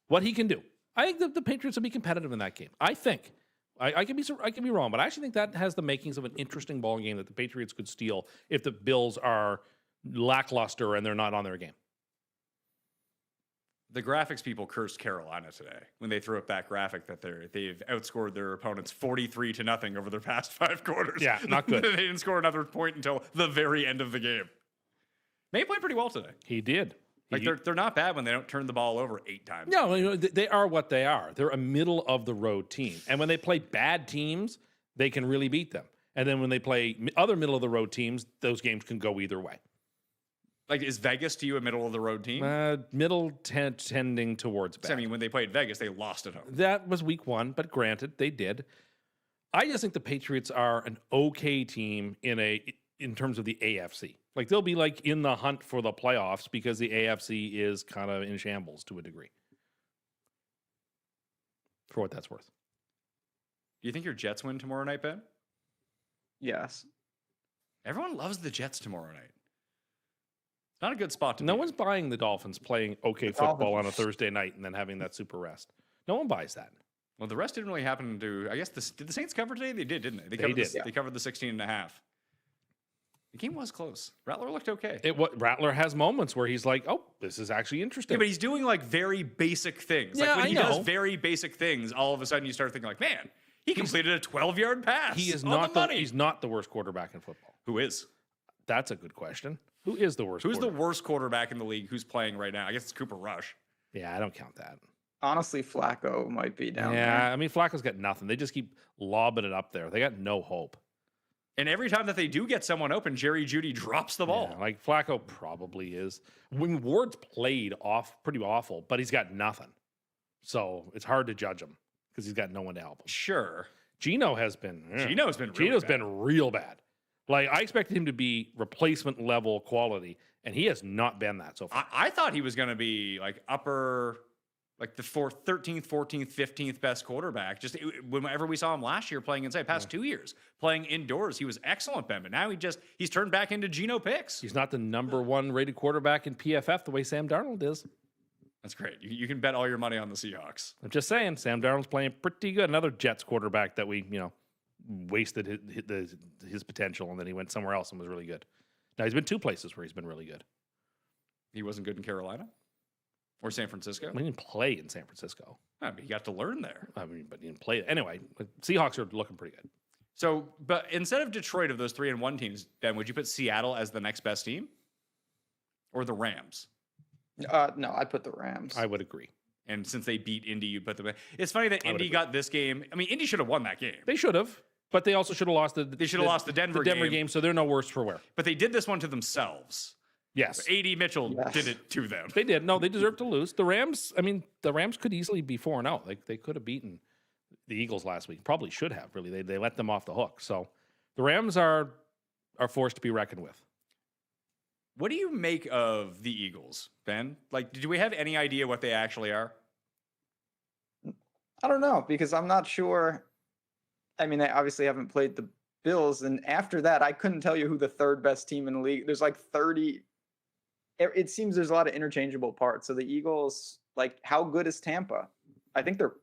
what he can do. I think that the Patriots will be competitive in that game. I think. I can be wrong, but I actually think that has the makings of an interesting ball game that the Patriots could steal if the Bills are lackluster and they're not on their game. The graphics people cursed Carolina today when they threw up that graphic that they've outscored their opponents 43-0 over their past 5 quarters. Yeah, not good. They didn't score another point until the very end of the game. May played pretty well today. He did. Like they're not bad when they don't turn the ball over 8 times. No, you know, they are what they are. They're a middle of the road team. And when they play bad teams, they can really beat them. And then when they play other middle of the road teams, those games can go either way. Like, is Vegas to you a middle of the road team? Tending towards bad. I mean, when they played Vegas, they lost at home. That was week 1, but granted, they did. I just think the Patriots are an okay team in terms of the AFC. Like, they'll be like in the hunt for the playoffs because the AFC is kind of in shambles to a degree. For what that's worth. Do you think your Jets win tomorrow night, Ben? Yes. Everyone loves the Jets tomorrow night. Not a good spot to be. No one's buying the Dolphins playing okay football on a Thursday night and then having that super rest. No one buys that. Well, the rest didn't really happen to, I guess, did the Saints cover today? They did, didn't they? They did. They covered the 16.5. The game was close. Rattler looked okay. Rattler has moments where he's like, oh, this is actually interesting. Yeah, but he's doing like very basic things. Yeah, like when I he know. does very basic things, all of a sudden you start thinking like, man, he completed a 12-yard pass. He is on not the money. he's not the worst quarterback in football. Who is? That's a good question. Who is the worst? Who's the worst quarterback in the league who's playing right now? I guess it's Cooper Rush. Yeah, I don't count that. Honestly, Flacco might be down there. Yeah, I mean, Flacco's got nothing. They just keep lobbing it up there. They got no hope. And every time that they do get someone open, Jerry Jeudy drops the ball. Yeah, like Flacco probably is. When Ward's played pretty awful, but he's got nothing. So it's hard to judge him because he's got no one to help him. Sure. Gino's been real bad. Like, I expected him to be replacement level quality, and he has not been that so far. I thought he was going to be like like the 13th, 14th, 15th best quarterback. Just whenever we saw him last year playing inside, past 2 years playing indoors, he was excellent, Ben. But now he's turned back into Gino picks. He's not the number 1 rated quarterback in PFF the way Sam Darnold is. That's great. You can bet all your money on the Seahawks. I'm just saying, Sam Darnold's playing pretty good. Another Jets quarterback that we, wasted his potential, and then he went somewhere else and was really good. Now, he's been 2 places where he's been really good. He wasn't good in Carolina or San Francisco. He didn't play in San Francisco. But he got to learn there. But he didn't play. Anyway, Seahawks are looking pretty good. So, but instead of Detroit, of those 3-1 teams, Ben, would you put Seattle as the next best team, or the Rams? No, I'd put the Rams. I would agree. And since they beat Indy, you put them. It's funny that Indy got this game. I mean, Indy should have won that game. They should have, but they also should have lost They should have lost the Denver game. So they're no worse for wear. But they did this one to themselves. Yes. AD Mitchell Yes. did it to them. They did. No, they deserve to lose. The Rams, I mean, the Rams could easily be 4-0. Like they could have beaten the Eagles last week. Probably should have, really. They let them off the hook. So the Rams are forced to be reckoned with. What do you make of the Eagles, Ben? Like, do we have any idea what they actually are? I don't know because I'm not sure. I mean, they obviously haven't played the Bills, and after that, I couldn't tell you who the third best team in the league. There's like 30. It seems there's a lot of interchangeable parts. So the Eagles, like, how good is Tampa? I think they're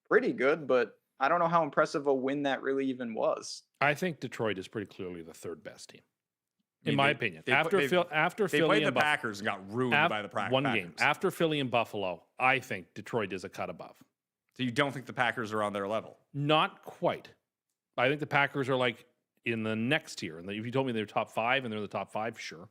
pretty good, but I don't know how impressive a win that really even was. I think Detroit is pretty clearly the third best team, I mean, in my they- opinion. they- After they- Philly They played the and Buffalo, Packers and got ruined by the Packers. one game after Philly and Buffalo, I think Detroit is a cut above. So you don't think the Packers are on their level? Not quite. I think the Packers are like in the next tier. And if you told me they're top 5 and they're in the top 5, sure.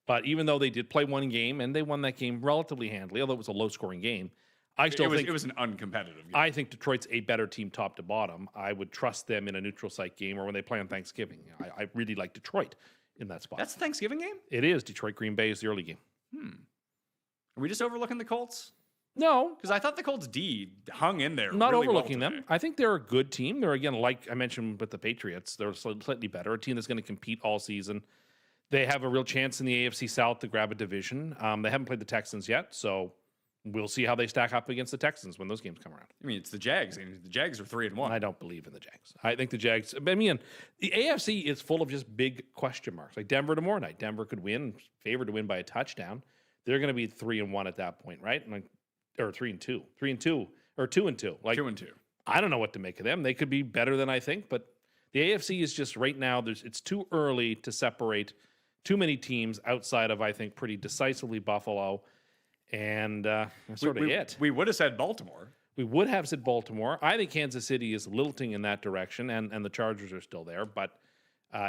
But even though they did play one game and they won that game relatively handily, although it was a low-scoring game, I still think it was an uncompetitive game. I think Detroit's a better team top to bottom. I would trust them in a neutral site game or when they play on Thanksgiving. I really like Detroit in that spot. That's the Thanksgiving game? It is. Detroit Green Bay is the early game. Are we just overlooking the Colts? No, Because I thought the Colts D hung in there. not really well overlooking them. today. I think they're a good team. They're, again, like I mentioned with the Patriots, they're slightly better, a team that's going to compete all season. They have a real chance in the AFC South to grab a division. They haven't played the Texans yet, so we'll see how they stack up against the Texans when those games come around. I mean, it's the Jags. And the Jags are 3-1. I don't believe in the Jags. I think the Jags, I mean, the AFC is full of just big question marks. Like Denver tomorrow night. Denver could win, favored to win by a touchdown. They're going to be 3-1 at that point, right? Like, or 3-2, 3-2, or 2-2. Like 2-2. I don't know what to make of them. They could be better than I think, but the AFC is just right now. It's too early to separate too many teams outside of I think pretty decisively Buffalo, and that's sort of it. We would have said Baltimore. We would have said Baltimore. I think Kansas City is lilting in that direction, and the Chargers are still there, but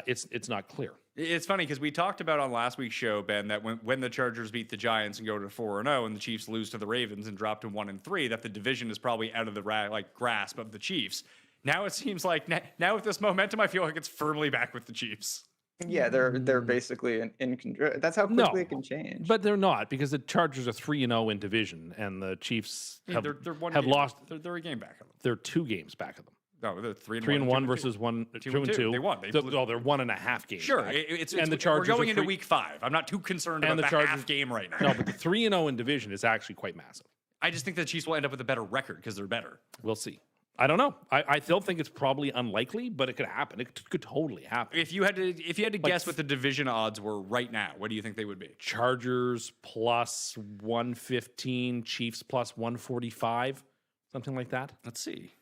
it's not clear. It's funny because we talked about on last week's show, Ben, that when the Chargers beat the Giants and go to 4-0, and the Chiefs lose to the Ravens and drop to 1-3, that the division is probably out of the grasp of the Chiefs. Now it seems like now with this momentum, I feel like it's firmly back with the Chiefs. Yeah, they're basically in control. That's how quickly it can change. But they're not because the Chargers are 3-0 in division, and the Chiefs Yeah, have, they're one have game- lost. They're a game back of them. They're 2 games back of them. No, they're 3-1. 3-1 versus 2-2. They won. They They're blew- 1.5 games. Sure, back. it's and the Chargers we're going are into 3 week 5. I'm not too concerned And about the the half Chargers- game right now. No, but the 3-0 in division is actually quite massive. I just think the Chiefs will end up with a better record because they're better. We'll see. I don't know. I still think it's probably unlikely, but it could happen. It could totally happen. If you had to guess what the division odds were right now, what do you think they would be? Chargers plus 115, Chiefs plus 145, something like that. Let's see.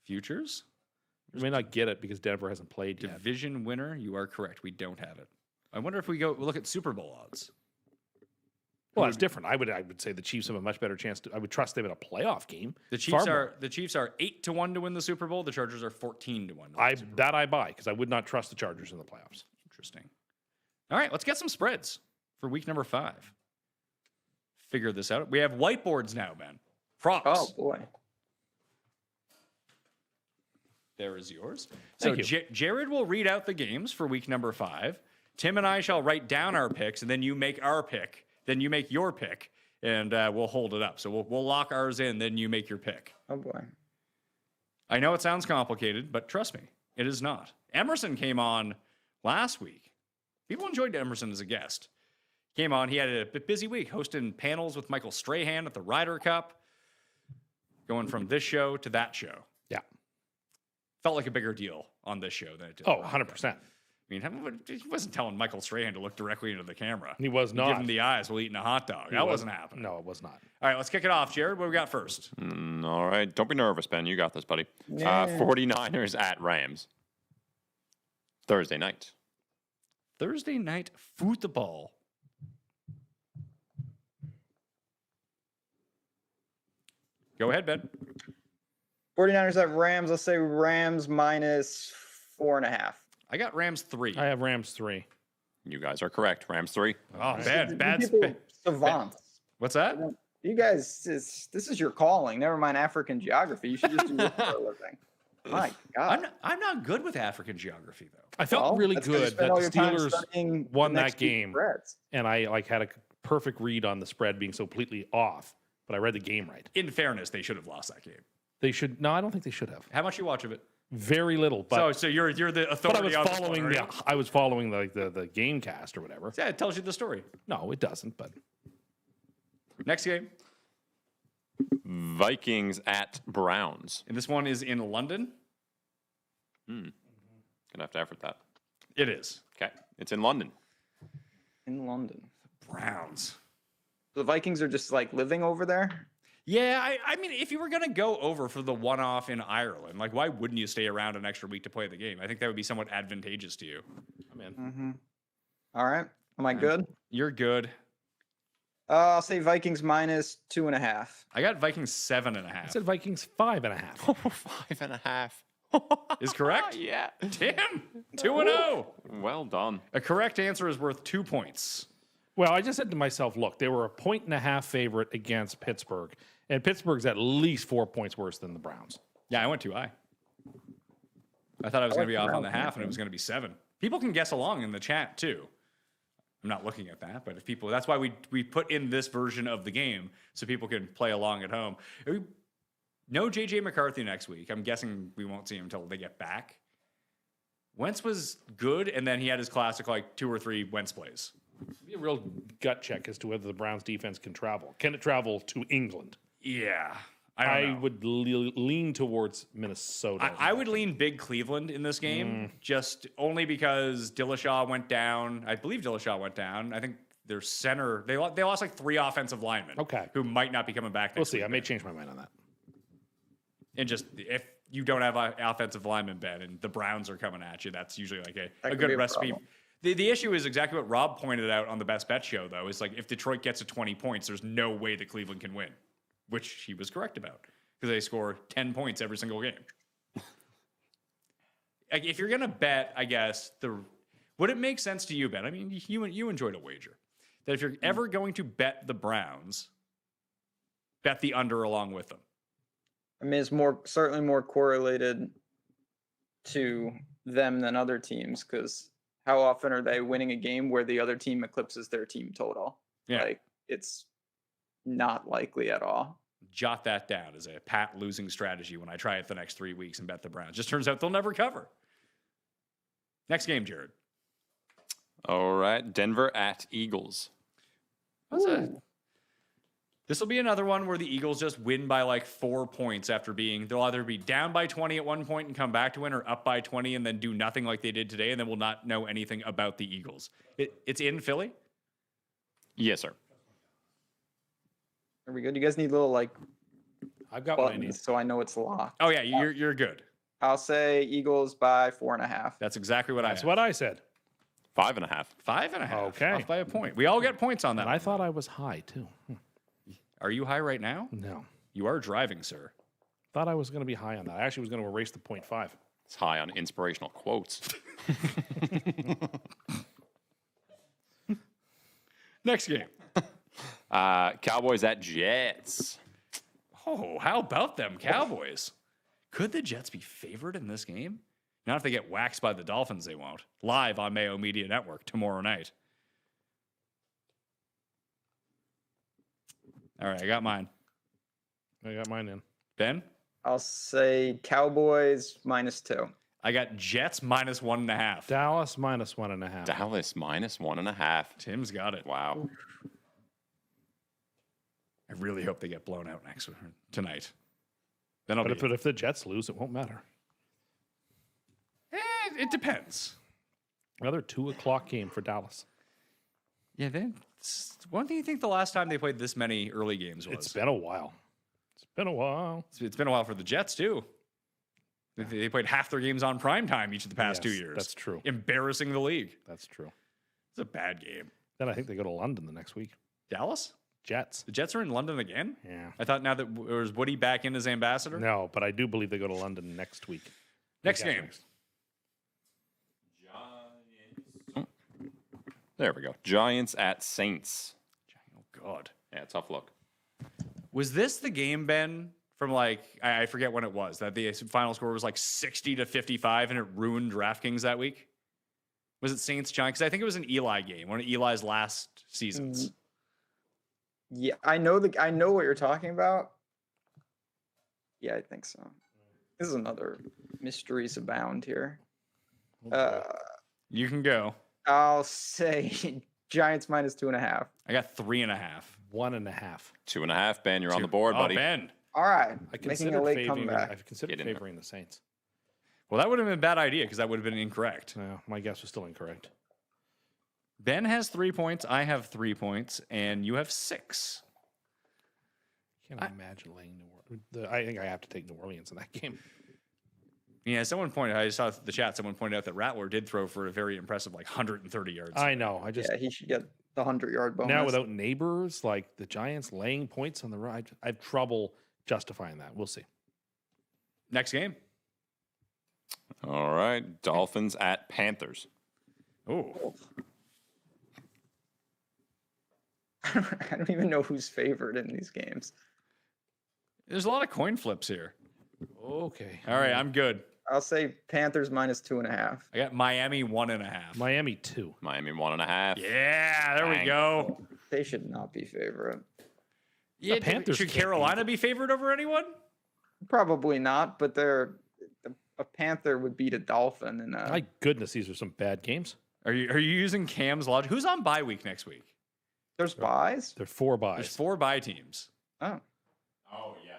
Futures? You may not get it because Denver hasn't played yet. Division winner? You are correct. We don't have it. I wonder if we look at Super Bowl odds. Well, that's different. I would say the Chiefs have a much better chance. I would trust them in a playoff game. The Far Chiefs are 8-1 to win the Super Bowl. The Chargers are 14-1. To win the Super Bowl. That I buy because I would not trust the Chargers in the playoffs. Interesting. All right, let's get some spreads for week number 5. Figure this out. We have whiteboards now, Ben. Props. Oh boy. There is yours. Thank So you. Jared will read out the games for week number 5. Tim and I shall write down our picks, and then you make our pick. Then you make your pick, and we'll hold it up. So we'll lock ours in, then you make your pick. Oh boy. I know it sounds complicated, but trust me, it is not. Emerson came on last week. People enjoyed Emerson as a guest. Came on. He had a busy week hosting panels with Michael Strahan at the Ryder Cup, going from this show to that show. Yeah. Felt like a bigger deal on this show than it did. Oh, on Ryder Cup. 100%. I mean, he wasn't telling Michael Strahan to look directly into the camera. He was not. Give him the eyes while eating a hot dog. That wasn't happening. No, it was not. All right, let's kick it off. Jared, what we got first? All right. Don't be nervous, Ben. You got this, buddy. Yeah. 49ers at Rams. Thursday night. Thursday night football. Go ahead, Ben. 49ers at Rams. Let's say Rams minus 4.5. I got Rams 3. I have Rams 3. You guys are correct. Rams 3. Oh, You bad. people savants. What's that? You guys, this is your calling. Never mind African geography. You should just do this for a living. My God. I'm not good with African geography though. I felt Well, really that's 'cause you good spend that all the your time Steelers studying the won that next week's game, spreads. and I like had a perfect read on the spread being so completely off, but I read the game right. In fairness, they should have lost that game. They should. No, I don't think they should have. How much you watch of it? Very little, but So you're the but I authority was on this following one, aren't you? I was following the game cast or whatever. Yeah, it tells you the story. No, it doesn't. But Next game, Vikings at Browns. and this one is in London. Gonna have to effort that. It is Okay, it's in London. In London. Browns. The Vikings are just like living over there. Yeah, I mean, if you were gonna go over for the one-off in Ireland, like, why wouldn't you stay around an extra week to play the game? I think that would be somewhat advantageous to you. I'm in. Mm-hmm. All right. Am I good? You're good. I'll say Vikings minus 2.5. I got Vikings I 7.5. said Vikings 5.5. 5.5. Is correct? Yeah. Tim, 2-0. Well done. A correct answer is worth 2 points. Well, I just said to myself, look, they were a 1.5 favorite against Pittsburgh, and Pittsburgh's at least 4 points worse than the Browns. Yeah, I went too high. I thought I was going to be like off on the the Browns, half, and it was going to be 7. People can guess along in the chat too. I'm not looking at that, but if people, that's why we put in this version of the game so people can play along at home. No JJ McCarthy next week. I'm guessing we won't see him until they get back. Wentz was good, and then he had his classic like 2 or 3 Wentz plays. It'd be a real gut check as to whether the Browns defense can travel. Can it travel to England? Yeah, I don't know. would lean towards Minnesota. I would lean big Cleveland in this game, just only because Dillashaw went down. I believe Dillashaw went down. I think their center, they lost like 3 offensive linemen. Okay. Who might not be coming back next We'll see. week. I may change my mind on that. And just if you don't have an offensive lineman, Ben, and the Browns are coming at you, that's usually like a could good be a recipe. problem. The issue is exactly what Rob pointed out on the Best Bet show, though, is like if Detroit gets to 20 points, there's no way that Cleveland can win, which he was correct about because they score 10 points every single game. Like if you're gonna bet, I guess would it make sense to you, Ben? I mean, you enjoyed a wager that if you're ever going to bet the Browns, bet the under along with them. I mean, it's certainly more correlated to them than other teams because how often are they winning a game where the other team eclipses their team total? Yeah. Like it's not likely at all. Jot that down as a pat losing strategy when I try it the next 3 weeks and bet the Browns. Just turns out they'll never cover. Next game, Jared. All right, Denver at Eagles. This will be another one where the Eagles just win by like 4 points after they'll either be down by 20 at one point and come back to win, or up by 20 and then do nothing like they did today, and then we'll not know anything about the Eagles. It's in Philly? Yes, sir. Are we good? You guys need little like I've got what I need. buttons so I know it's locked. Oh, yeah, you're good. I'll say Eagles by 4.5. That's exactly what That's I had. what I said. 5.5. 5.5. Okay. Off by a point. We all get points on that. And I thought I was high too. Are you high right now? No. You are driving, sir. Thought I was going to be high on that. I actually was going to erase the 0.5. It's high on inspirational quotes. Next game. Cowboys at Jets. Oh, how about them Cowboys? Could the Jets be favored in this game? Not if they get waxed by the Dolphins, they won't. Live on Mayo Media Network tomorrow night. All right, I got mine. I got mine in. Ben? I'll say Cowboys minus 2. I got Jets minus 1.5. Dallas minus 1.5. Dallas minus 1.5. Tim's got it. Wow. I really hope they get blown out tonight. Then I'll But be. if the Jets lose, it won't matter. It depends. Another 2:00 game for Dallas. Yeah, then. When do you think the last time they played this many early games was? It's been a while. It's been a while. It's been a while for the Jets, too. They played half their games on prime time each of the past 2 Yes, years. that's true. Embarrassing the league. That's true. It's a bad game. Then I think they go to London the next week. Dallas? Jets. The Jets are in London again? Yeah. I thought now that was Woody back in as ambassador? No, but I do believe they go to London next week. Next Week game. after. There we go. Giants at Saints. Oh, God. Yeah, tough look. Was this the game, Ben, from like I forget when it was that the final score was like 60-55 and it ruined DraftKings that week. Was it Saints Giants? Because I think it was an Eli game, one of Eli's last seasons. Yeah, I know what you're talking about. Yeah, I think so. This is another mysteries abound here. You can go. I'll say Giants minus 2.5. I got 3.5. 1.5. 2.5. Ben, you're on the board, buddy. Ben. All right, I making a considered late favoring. comeback. I've considered Get in there. favoring the Saints. Well, that would have been a bad idea because that would have been incorrect. No, my guess was still incorrect. Ben has 3 points. I have 3 points, and you have 6. Can't imagine laying New Orleans. I think I have to take New Orleans in that game. Yeah, I saw the chat. Someone pointed out that Rattler did throw for a very impressive, like 130 yards. I know. I just Yeah, he should get the 100-yard bonus. now without neighbors, like the Giants laying points on the road, I have trouble justifying that. We'll see. Next game. All right. Dolphins at Panthers. Oh, I don't even know who's favored in these games. there's a lot of coin flips here. Okay. All right, I'm good. I'll say Panthers minus 2.5. I got Miami 1.5. Miami 2. Miami 1.5. Yeah, there we Dang. go. They should not be favorite. Yeah, Panthers should can't Carolina be favored over anyone? Probably not, but a Panther would beat a Dolphin. And My goodness, these are some bad games. Are you using Cam's logic? Who's on bye week next week? there's buys. They're 4 There's buys. 4 bye teams. Oh, Oh yeah.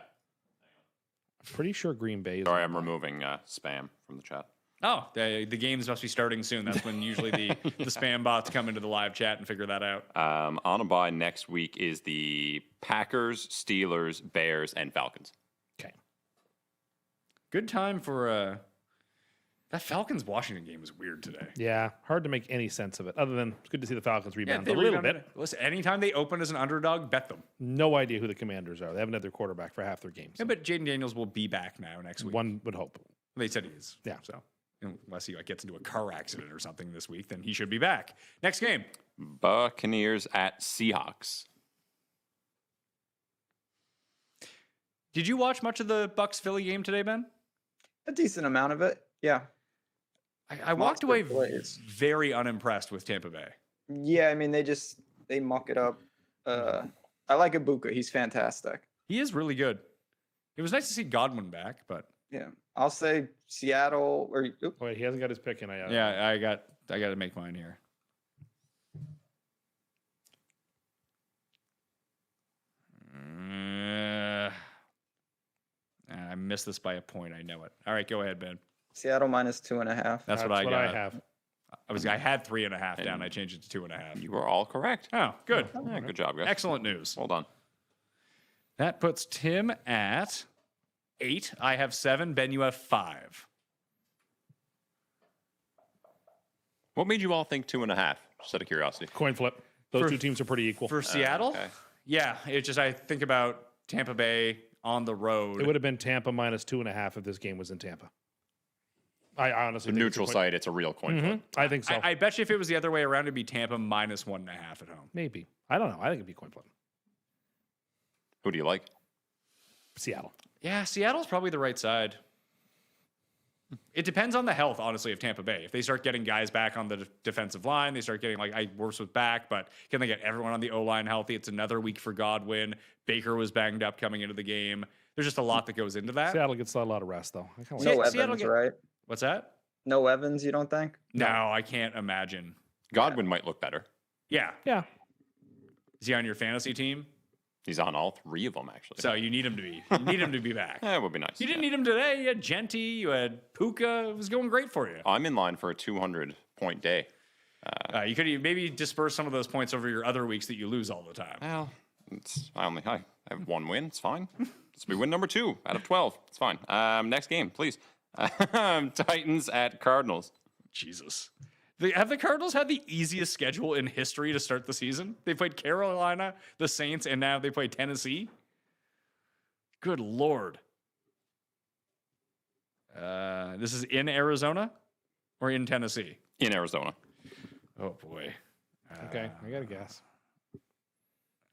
I'm pretty sure Green Bay is. Sorry, I'm removing spam from the chat. Oh, the games must be starting soon. That's when usually the spam bots come into the live chat and figure that out. On a bye next week is the Packers, Steelers, Bears, and Falcons. Okay. Good time for that Falcons Washington game was weird today. Yeah, hard to make any sense of it. Other than it's good to see the Falcons rebound a little rebounded. bit. Listen, anytime they open as an underdog, bet them. No idea who the Commanders are. They haven't had their quarterback for half their games. Yeah, but Jaden Daniels will be back now next week. One would hope. They said he is. Yeah. So unless he gets into a car accident or something this week, then he should be back. Next game. Buccaneers at Seahawks. Did you watch much of the Bucks Philly game today, Ben? a decent amount of it. Yeah. I walked away plays. very unimpressed with Tampa Bay. Yeah, I mean they muck it up. I like Ibuka. He's fantastic. He is really good. It was nice to see Godwin back, but Yeah. I'll say Seattle or oop, Wait, he hasn't got his pick in. yeah, I got to make mine here. I missed this by a point. I know it. All right, go ahead, Ben. Seattle minus 2.5. That's what I got. I have. I had 3.5 down. I changed it to 2.5. You were all correct. Oh, good. Yeah, good job, guys. Excellent news. Well done. That puts Tim at 8. I have 7. Ben, you have 5. What made you all think 2.5? Just out of curiosity. Coin flip. Those For- two teams are pretty equal. For Seattle? okay. Yeah, it's just I think about Tampa Bay on the road. It would have been Tampa minus 2.5 if this game was in Tampa. I honestly The think it's a neutral coin- side, it's a real coin flip. I think so. I bet you if it was the other way around, it'd be Tampa minus 1.5 at home. Maybe. I don't know. I think it'd be coin flip. Who do you like? Seattle. Yeah, Seattle's probably the right side. It depends on the health, honestly, of Tampa Bay. If they start getting guys back on the defensive line, they start getting Worse was back, but can they get everyone on the O-line healthy? It's another week for Godwin. Baker was banged up coming into the game. There's just a lot that goes into that. Seattle gets a lot of rest, though. I kinda Yeah, No Seattle Evans, get- right? What's that? No Evans, you don't think? No, I can't imagine. Godwin might look better. Yeah. Yeah. Is he on your fantasy team? He's on all 3 of them, actually. So you need him to be. You need him to be back. That would be nice. You didn't need him today. You had Genty. You had Puka. It was going great for you. I'm in line for a 200-point day. You could maybe disperse some of those points over your other weeks that you lose all the time. Well, I have 1 win. It's fine. This will be win number 2 out of 12. It's fine. Next game, please. Titans at Cardinals. Jesus. Have the Cardinals had the easiest schedule in history to start the season? They played Carolina, the Saints, and now they play Tennessee. Good Lord. This is in Arizona or in Tennessee? In Arizona. Oh, boy. Okay. I got to guess.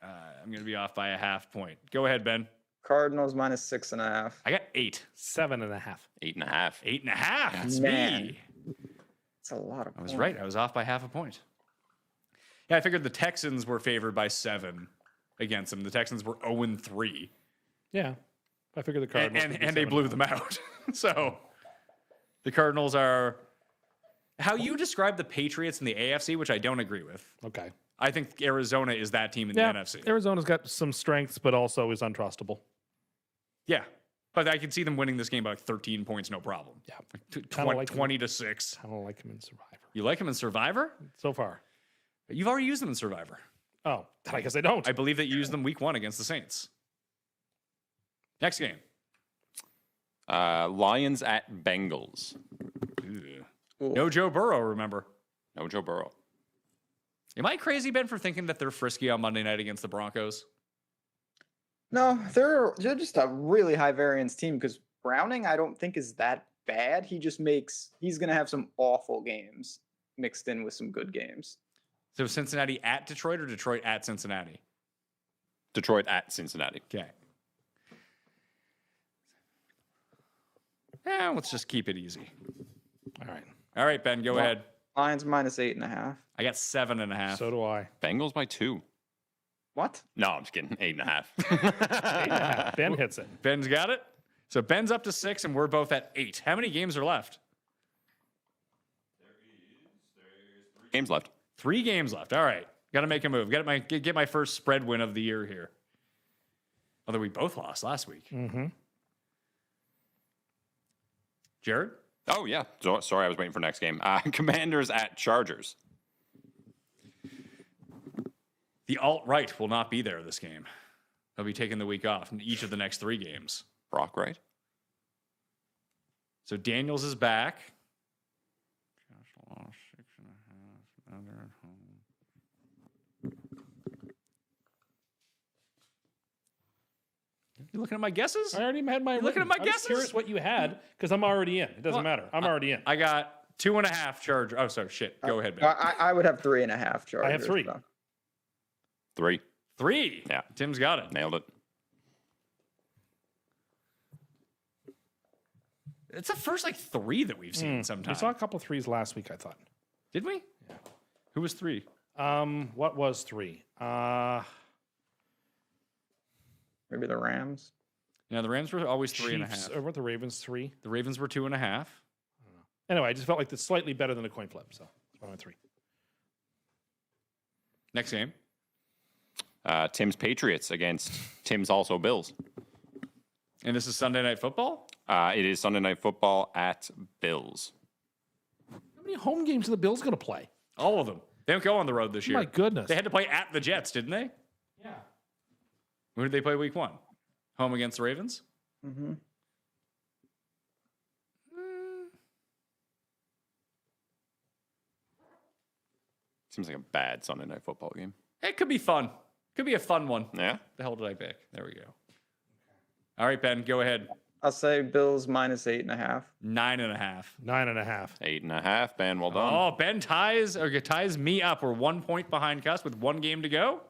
I'm going to be off by a half point. Go ahead, Ben. Cardinals minus 6.5. I got 8. 7.5. 8.5. 8.5. That's Man. me. It's a lot of I was points. right. I was off by half a point. Yeah, I figured the Texans were favored by 7 against them. The Texans were 0-3. Yeah. I figured the Cardinals. would be And they blew 7.5. them out. So the Cardinals are how you describe the Patriots in the AFC, which I don't agree with. Okay. I think Arizona is that team in Yeah. the NFC. Arizona's got some strengths, but also is untrustable. Yeah. But I could see them winning this game by like 13 points, no problem. Yeah. Like Kinda like 20 to 6. I don't like him in Survivor You like them in Survivor? so far. You've already used them in Survivor. Oh, then I guess I don't. I believe that you used them week 1 against the Saints. Next game. Lions at Bengals. Ew. Ooh. No Joe Burrow, remember. No Joe Burrow. Am I crazy, Ben, for thinking that they're frisky on Monday night against the Broncos? No, they're just a really high variance team because Browning I don't think is that bad. He's gonna have some awful games mixed in with some good games. So Cincinnati at Detroit or Detroit at Cincinnati? Detroit at Cincinnati. Okay. Yeah, let's just keep it easy. All right. All right, Ben, go ahead. Lions minus 8.5. I got 7.5. So do I. Bengals by 2. What? No, I'm just kidding. 8.5. 8.5. Ben hits it. Ben's got it. So Ben's up to 6, and we're both at 8. How many games are left? Games left. 3 games left. All right. Got to make a move. Get my first spread win of the year here. Although we both lost last week. Mm-hmm. Jared? Oh, yeah. Sorry, I was waiting for next game. Commanders at Chargers. The alt-right will not be there this game. They'll be taking the week off in each of the next 3 games. Brock, right? So Daniels is back. Josh lost 6.5. Now they're at home. You looking at my guesses? I already had my. You looking at my I'm just guesses? curious what you had because I'm already in. It doesn't matter. I'm already in. I got 2.5 Charger. Oh, sorry, shit. Go ahead, Ben. I would have 3.5 Chargers. I have 3. though. 3. 3. Yeah. Tim's got it. Nailed it. It's the first like 3 that we've seen We sometime. saw a couple threes last week, I thought. Did we? Yeah. Who was 3? What was 3? Maybe the Rams. Yeah, the Rams were always 3.5. Chiefs over the Ravens 3. The Ravens were 2.5. Anyway, I just felt like it's slightly better than a coin flip, so that's why I went 3. Next game. Tim's Patriots against Tim's also Bills. And this is Sunday Night Football? It is Sunday Night Football at Bills. How many home games are the Bills going to play? All of them. They don't go on the road this year. My goodness. They had to play at the Jets, didn't they? Yeah. Who did they play week 1? Home against the Ravens? Mm-hmm. Seems like a bad Sunday Night Football game. It could be fun. Could be a fun one. Yeah. The hell did I pick? There we go. All right, Ben, go ahead. I'll say Bills minus 8.5. 9.5. 9.5. 8.5. Ben, well done. Oh, Ben ties me up. We're 1 point behind Cust with 1 game to go.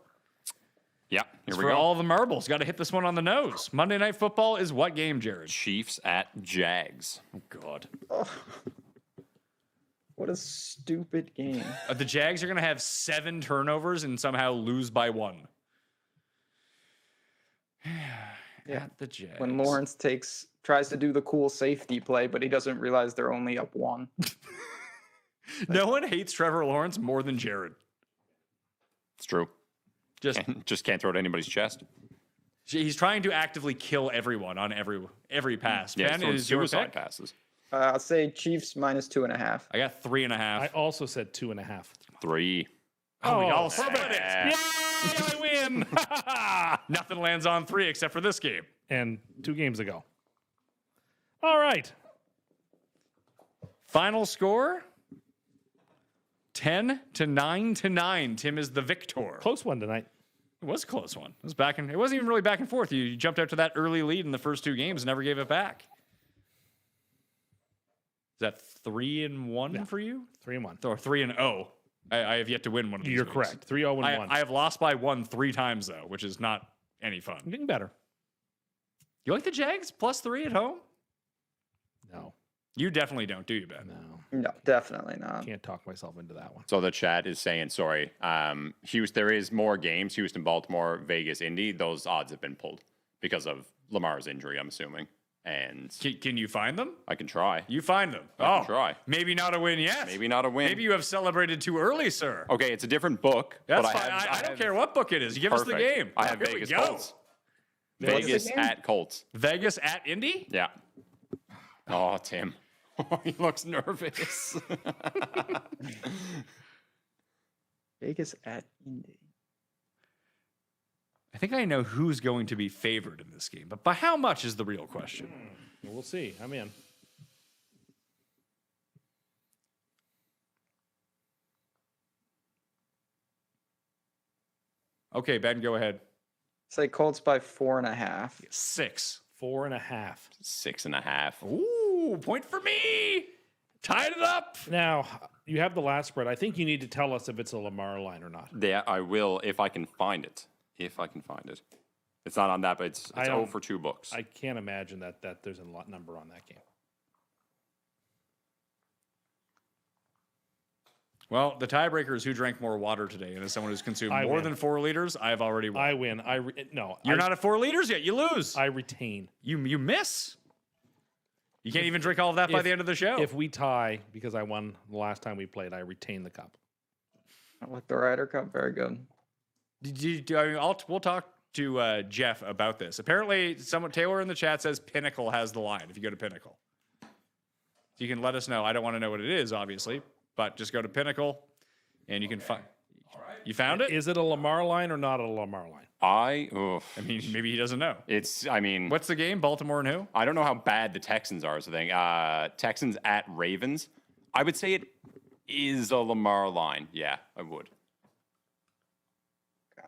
Yeah. Here we For go. all the marbles, got to hit this one on the nose. Monday Night Football is what game, Jared? Chiefs at Jags. Oh, God. What a stupid game. The Jags are going to have 7 turnovers and somehow lose by 1. Yeah. At the Jags. When Lawrence tries to do the cool safety play, but he doesn't realize they're only up 1. No one hates Trevor Lawrence more than Jared. It's true. Just can't throw it at anybody's chest. He's trying to actively kill everyone on every pass. Yeah, Ben, throwing is your suicide pick? passes. I'll say Chiefs minus 2.5. I got 3.5. I also said 2.5. 3. Oh, we all Oh, split it. yeah. Yay, I win. Nothing lands on 3 except for this game. And 2 games ago. All right. Final score 10-9. Tim is the victor. Close one tonight. It was a close one. It wasn't even really back and forth. You jumped out to that early lead in the first 2 games and never gave it back. Is that 3-1 for you? 3-1. Or 3-0? I have yet to win one of these. You're weeks. correct. 3-0 and 1. I have lost by 1 3 times though, which is not any fun. I'm getting better. You like the Jags +3 at home? No, You definitely don't, do you, Ben? no, No, definitely not. can't talk myself into that one. So the chat is saying, sorry, Houston, there is more games, Houston, Baltimore, Vegas, Indy. Those odds have been pulled because of Lamar's injury, I'm assuming. And Can you find them? I can try. You find them. I can try. Maybe not a win yet. Maybe not a win. Maybe you have celebrated too early, sir. Okay, it's a different book. That's but fine. I don't care what book it is. You give us the Perfect. game. I have Here we Vegas go. Colts. What's the Vegas game? at Colts. Vegas at Indy? Yeah. Oh, Tim. He looks nervous. Vegas at Indy. I think I know who's going to be favored in this game, but by how much is the real question. We'll see. I'm in. Okay, Ben, go ahead. Say Colts by 4.5. 6. 4.5. 6.5. Ooh, point for me. Tied it up. Now, you have the last spread. I think you need to tell us if it's a Lamar line or not. Yeah, I will if I can find it. If I can find it. It's not on that, but it's I 0 don't- for 2 books. I can't imagine that there's a lot number on that game. Well, the tiebreaker is who drank more water today, and as someone who's consumed I more win. than 4 liters, I've already won. I win. No. You're not at 4 liters yet. You lose. I retain. You miss. You can't even drink all of that by if- the end of the show. If we tie, because I won the last time we played, I retain the cup. I like the Ryder Cup. Very good. We'll talk to Jeff about this. Apparently, Taylor in the chat says Pinnacle has the line. If you go to Pinnacle, so you can let us know. I don't want to know what it is, obviously, but just go to Pinnacle, and you can find. You found it? Is it a Lamar line or not a Lamar line? I mean, maybe he doesn't know. What's the game? Baltimore and who? I don't know how bad the Texans are. Is the thing. Texans at Ravens. I would say it is a Lamar line. Yeah, I would.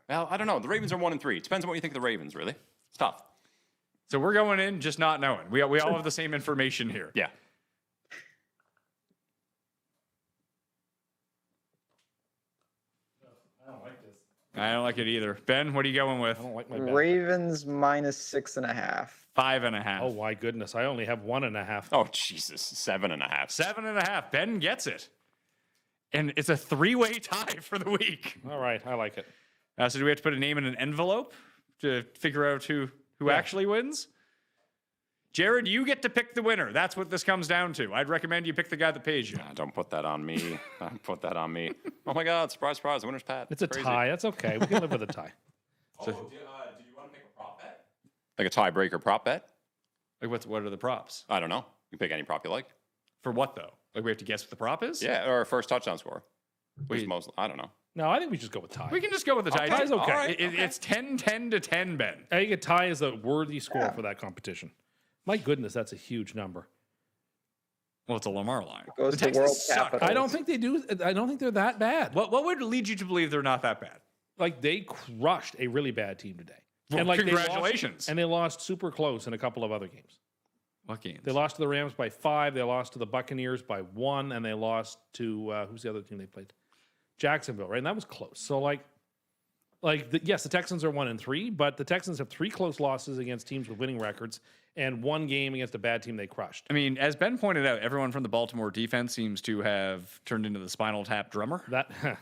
Well, I don't know. The Ravens are 1-3. It depends on what you think of the Ravens. Really, it's tough. So we're going in just not knowing. We all have the same information here. Yeah. I don't like it either. Ben, what are you going with? I don't like my bet. Ravens minus 6.5. 5.5. Oh my goodness! I only have 1.5. Oh Jesus, 7.5. 7.5. Ben gets it. And it's a 3-way tie for the week. All right, I like it. So do we have to put a name in an envelope to figure out who actually wins? Jared, you get to pick the winner. That's what this comes down to. I'd recommend you pick the guy that pays you. Nah, don't put that on me. Don't put that on me. Oh my God! Surprise, surprise! The winner's Pat. It's a Crazy. tie. That's okay. We can live with a tie. Do you want to pick a prop bet? Like a tiebreaker prop bet? Like what are the props? I don't know. You can pick any prop you like. For what though? Like we have to guess what the prop is? Yeah, or a first touchdown score. Wait. Most, I don't know. No, I think we just go with tie. We can just go with the tie. Tie's okay. All right, It's 10-10 to 10, Ben. I think a tie is a worthy score for that competition. My goodness, that's a huge number. Well, it's a Lamar line. Goes The to Texans world suck. capital. I don't think they do. I don't think they're that bad. What would lead you to believe they're not that bad? Like they crushed a really bad team today. Well, like congratulations. They lost super close in a couple of other games. What games? They lost to the Rams by 5. They lost to the Buccaneers by 1, and they lost to who's the other team they played? Jacksonville, right? And that was close. So yes, the Texans are 1-3, but the Texans have 3 close losses against teams with winning records and 1 game against a bad team they crushed. I mean, as Ben pointed out, everyone from the Baltimore defense seems to have turned into the Spinal Tap drummer.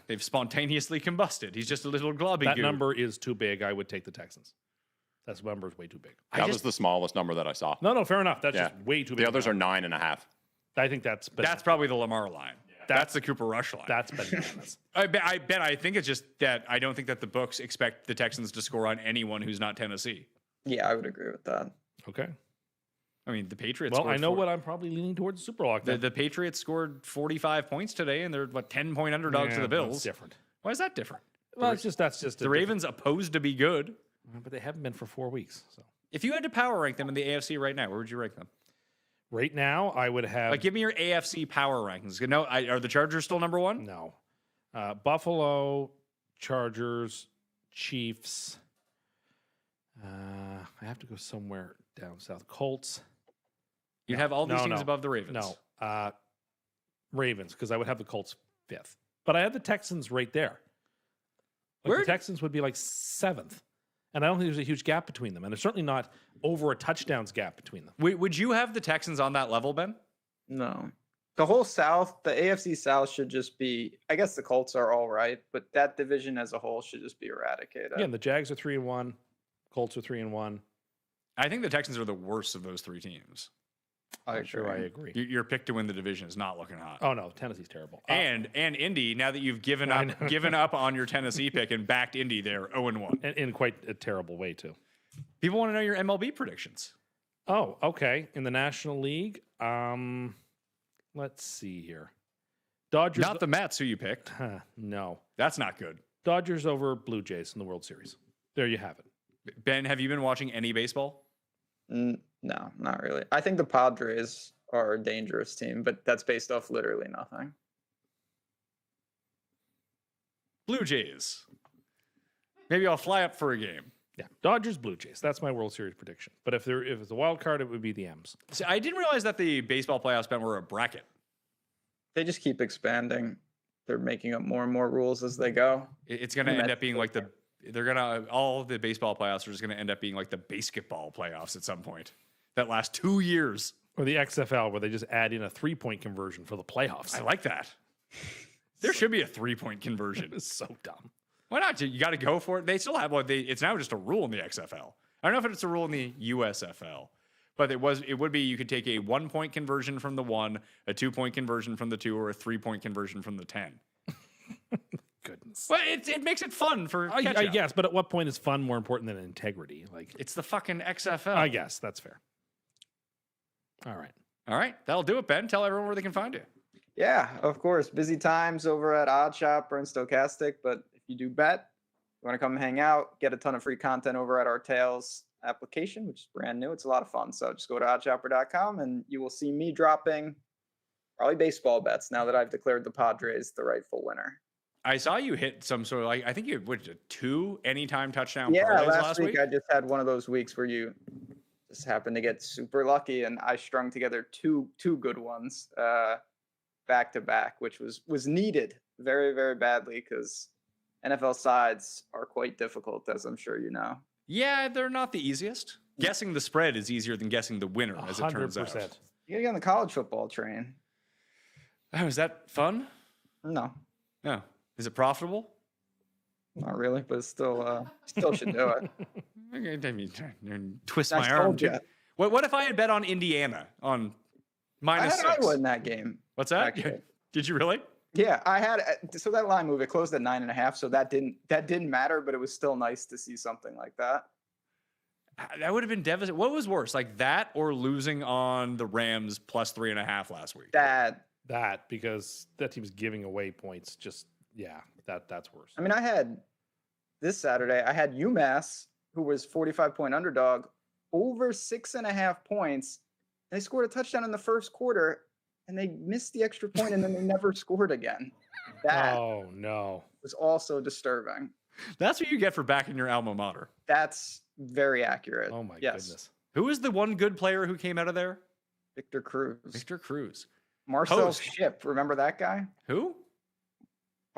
They've spontaneously combusted. He's just a little globby That goo. number is too big. I would take the Texans. That number is way too big. That was the smallest number that I saw. No, fair enough. That's Yeah. just way too big. The others are 9.5. I think that's probably the Lamar line. That's the Cooper Rush line. That's bananas. I think it's just that I don't think that the books expect the Texans to score on anyone who's not Tennessee. Yeah, I would agree with that. Okay. I mean, the Patriots. Well, I know what I'm probably leaning towards the Super Lock. The Patriots scored 45 points today, and they're 10-point underdogs to the Bills. That's different. Why is that different? Well, that's just The Ravens opposed to be good. but they haven't been for 4 weeks. So If you had to power rank them in the AFC right now, where would you rank them? right now, I would have Give me your AFC power rankings. No, are the Chargers still number 1? no Buffalo, Chargers, Chiefs. I have to go somewhere down south. Colts. You'd have all these No, teams no. above the Ravens. No, Ravens, because I would have the Colts 5th. But I have the Texans right there. The Texans would be like 7th. And I don't think there's a huge gap between them. And there's certainly not over a touchdowns gap between them. Would you have the Texans on that level, Ben? No. The whole South, the AFC South should just be, I guess the Colts are all right, but that division as a whole should just be eradicated. Yeah, and the Jags are 3-1. Colts are 3-1. I think the Texans are the worst of those three teams. I'm sure I agree. Your pick to win the division is not looking hot. Oh no, Tennessee's terrible. And Indy, now that you've given up on your Tennessee pick and backed Indy, they're 0-1. And in quite a terrible way too. People want to know your MLB predictions. Oh, okay. In the National League, let's see here. Dodgers. Not the Mets, who you picked. No. That's not good. Dodgers over Blue Jays in the World Series. There you have it. Ben, have you been watching any baseball? No, not really. I think the Padres are a dangerous team, but that's based off literally nothing. Blue Jays. Maybe I'll fly up for a game. Yeah, Dodgers, Blue Jays. That's my World Series prediction. But if it's a wild card, it would be the M's. See, I didn't realize that the baseball playoffs, Ben, were a bracket. They just keep expanding. They're making up more and more rules as they go. It's going to end up being like all the baseball playoffs are just going to end up being like the basketball playoffs at some point that last 2 years. Or the XFL, where they just add in a 3-point conversion for the playoffs. I like that. There should be a 3-point conversion. It's so dumb. Why not? You got to go for it. They still have it's now just a rule in the XFL. I don't know if it's a rule in the USFL, but it would be you could take a 1-point conversion from the 1, a 2-point conversion from the 2, or a 3-point conversion from the 10. Goodness. Well, it makes it fun for I catch-up. guess, but at what point is fun more important than integrity? Like, It's the fucking XFL. I guess that's fair. All right. That'll do it, Ben. Tell everyone where they can find you. Yeah, of course. Busy times over at Odd Shop or in Stochastic, but if you do bet, you want to come hang out, get a ton of free content over at our Tails application, which is brand new. It's a lot of fun. So just go to oddshopper.com and you will see me dropping probably baseball bets now that I've declared the Padres the rightful winner. I saw you hit some sort of I think you went to 2 anytime touchdown Yeah, parlays last week I just had one of those weeks where you just happened to get super lucky, and I strung together two good ones back to back, which was needed very, very badly because NFL sides are quite difficult, as I'm sure you know. Yeah, they're not the easiest. Guessing the spread is easier than guessing the winner, as it turns out. 100%. You gotta get on the college football train. Oh, is that fun? No, No. Is it profitable? not really, but still should do it. Twist I my arm. told ya. What if I had bet on Indiana on I -6? had Iowa in that game. What's that? actually. Did you really? Yeah, I had so that line move. It closed at 9.5, so that didn't matter, but it was still nice to see something like that. That would have been devastating. What was worse, like that or losing on the Rams plus 3.5 last week? That because that team's giving away points. Just that's worse. I mean, I had this Saturday. I had UMass, who was 45-point underdog, over 6.5 points. They scored a touchdown in the first quarter, and they missed the extra point, and then they never scored again. That Oh no. was also disturbing. That's what you get for backing your alma mater. That's very accurate. Oh my yes. goodness. Who is the one good player who came out of there? Victor Cruz. Victor Cruz. Marcel Host. Ship. Remember that guy? Who?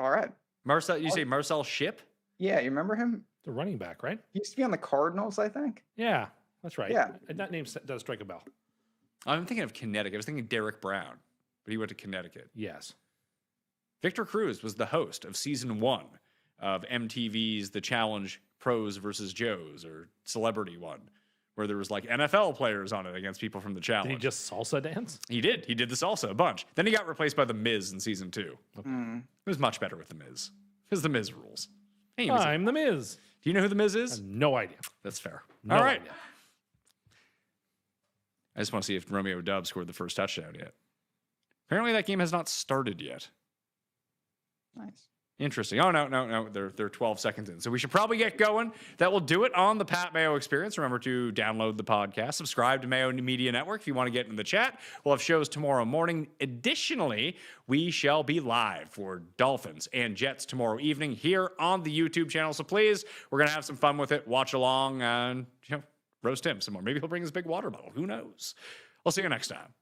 All right. Marcel. You say Marcel Ship? Yeah, you remember him? The running back, right? He used to be on the Cardinals, I think. Yeah, that's right. Yeah. That name does strike a bell. I'm thinking of Connecticut. I was thinking Derek Brown, but he went to Connecticut. Yes. Victor Cruz was the host of season 1 of MTV's The Challenge Pros versus Joes, or Celebrity One, where there was like NFL players on it against people from The Challenge. Did he just salsa dance? He did. He did the salsa a bunch. Then he got replaced by The Miz in season 2. Hmm. It was much better with The Miz. Because The Miz rules. Hey, Miz. I'm the Miz. Do you know who The Miz is? No idea. That's fair. No All right. idea. I just want to see if Romeo Doubs scored the first touchdown yet. Apparently that game has not started yet. Nice. Interesting. Oh, no. They're 12 seconds in. So we should probably get going. That will do it on the Pat Mayo Experience. Remember to download the podcast. Subscribe to Mayo Media Network if you want to get in the chat. We'll have shows tomorrow morning. Additionally, we shall be live for Dolphins and Jets tomorrow evening here on the YouTube channel. So please, we're going to have some fun with it. Watch along and roast him some more. Maybe he'll bring his big water bottle. Who knows? I'll see you next time.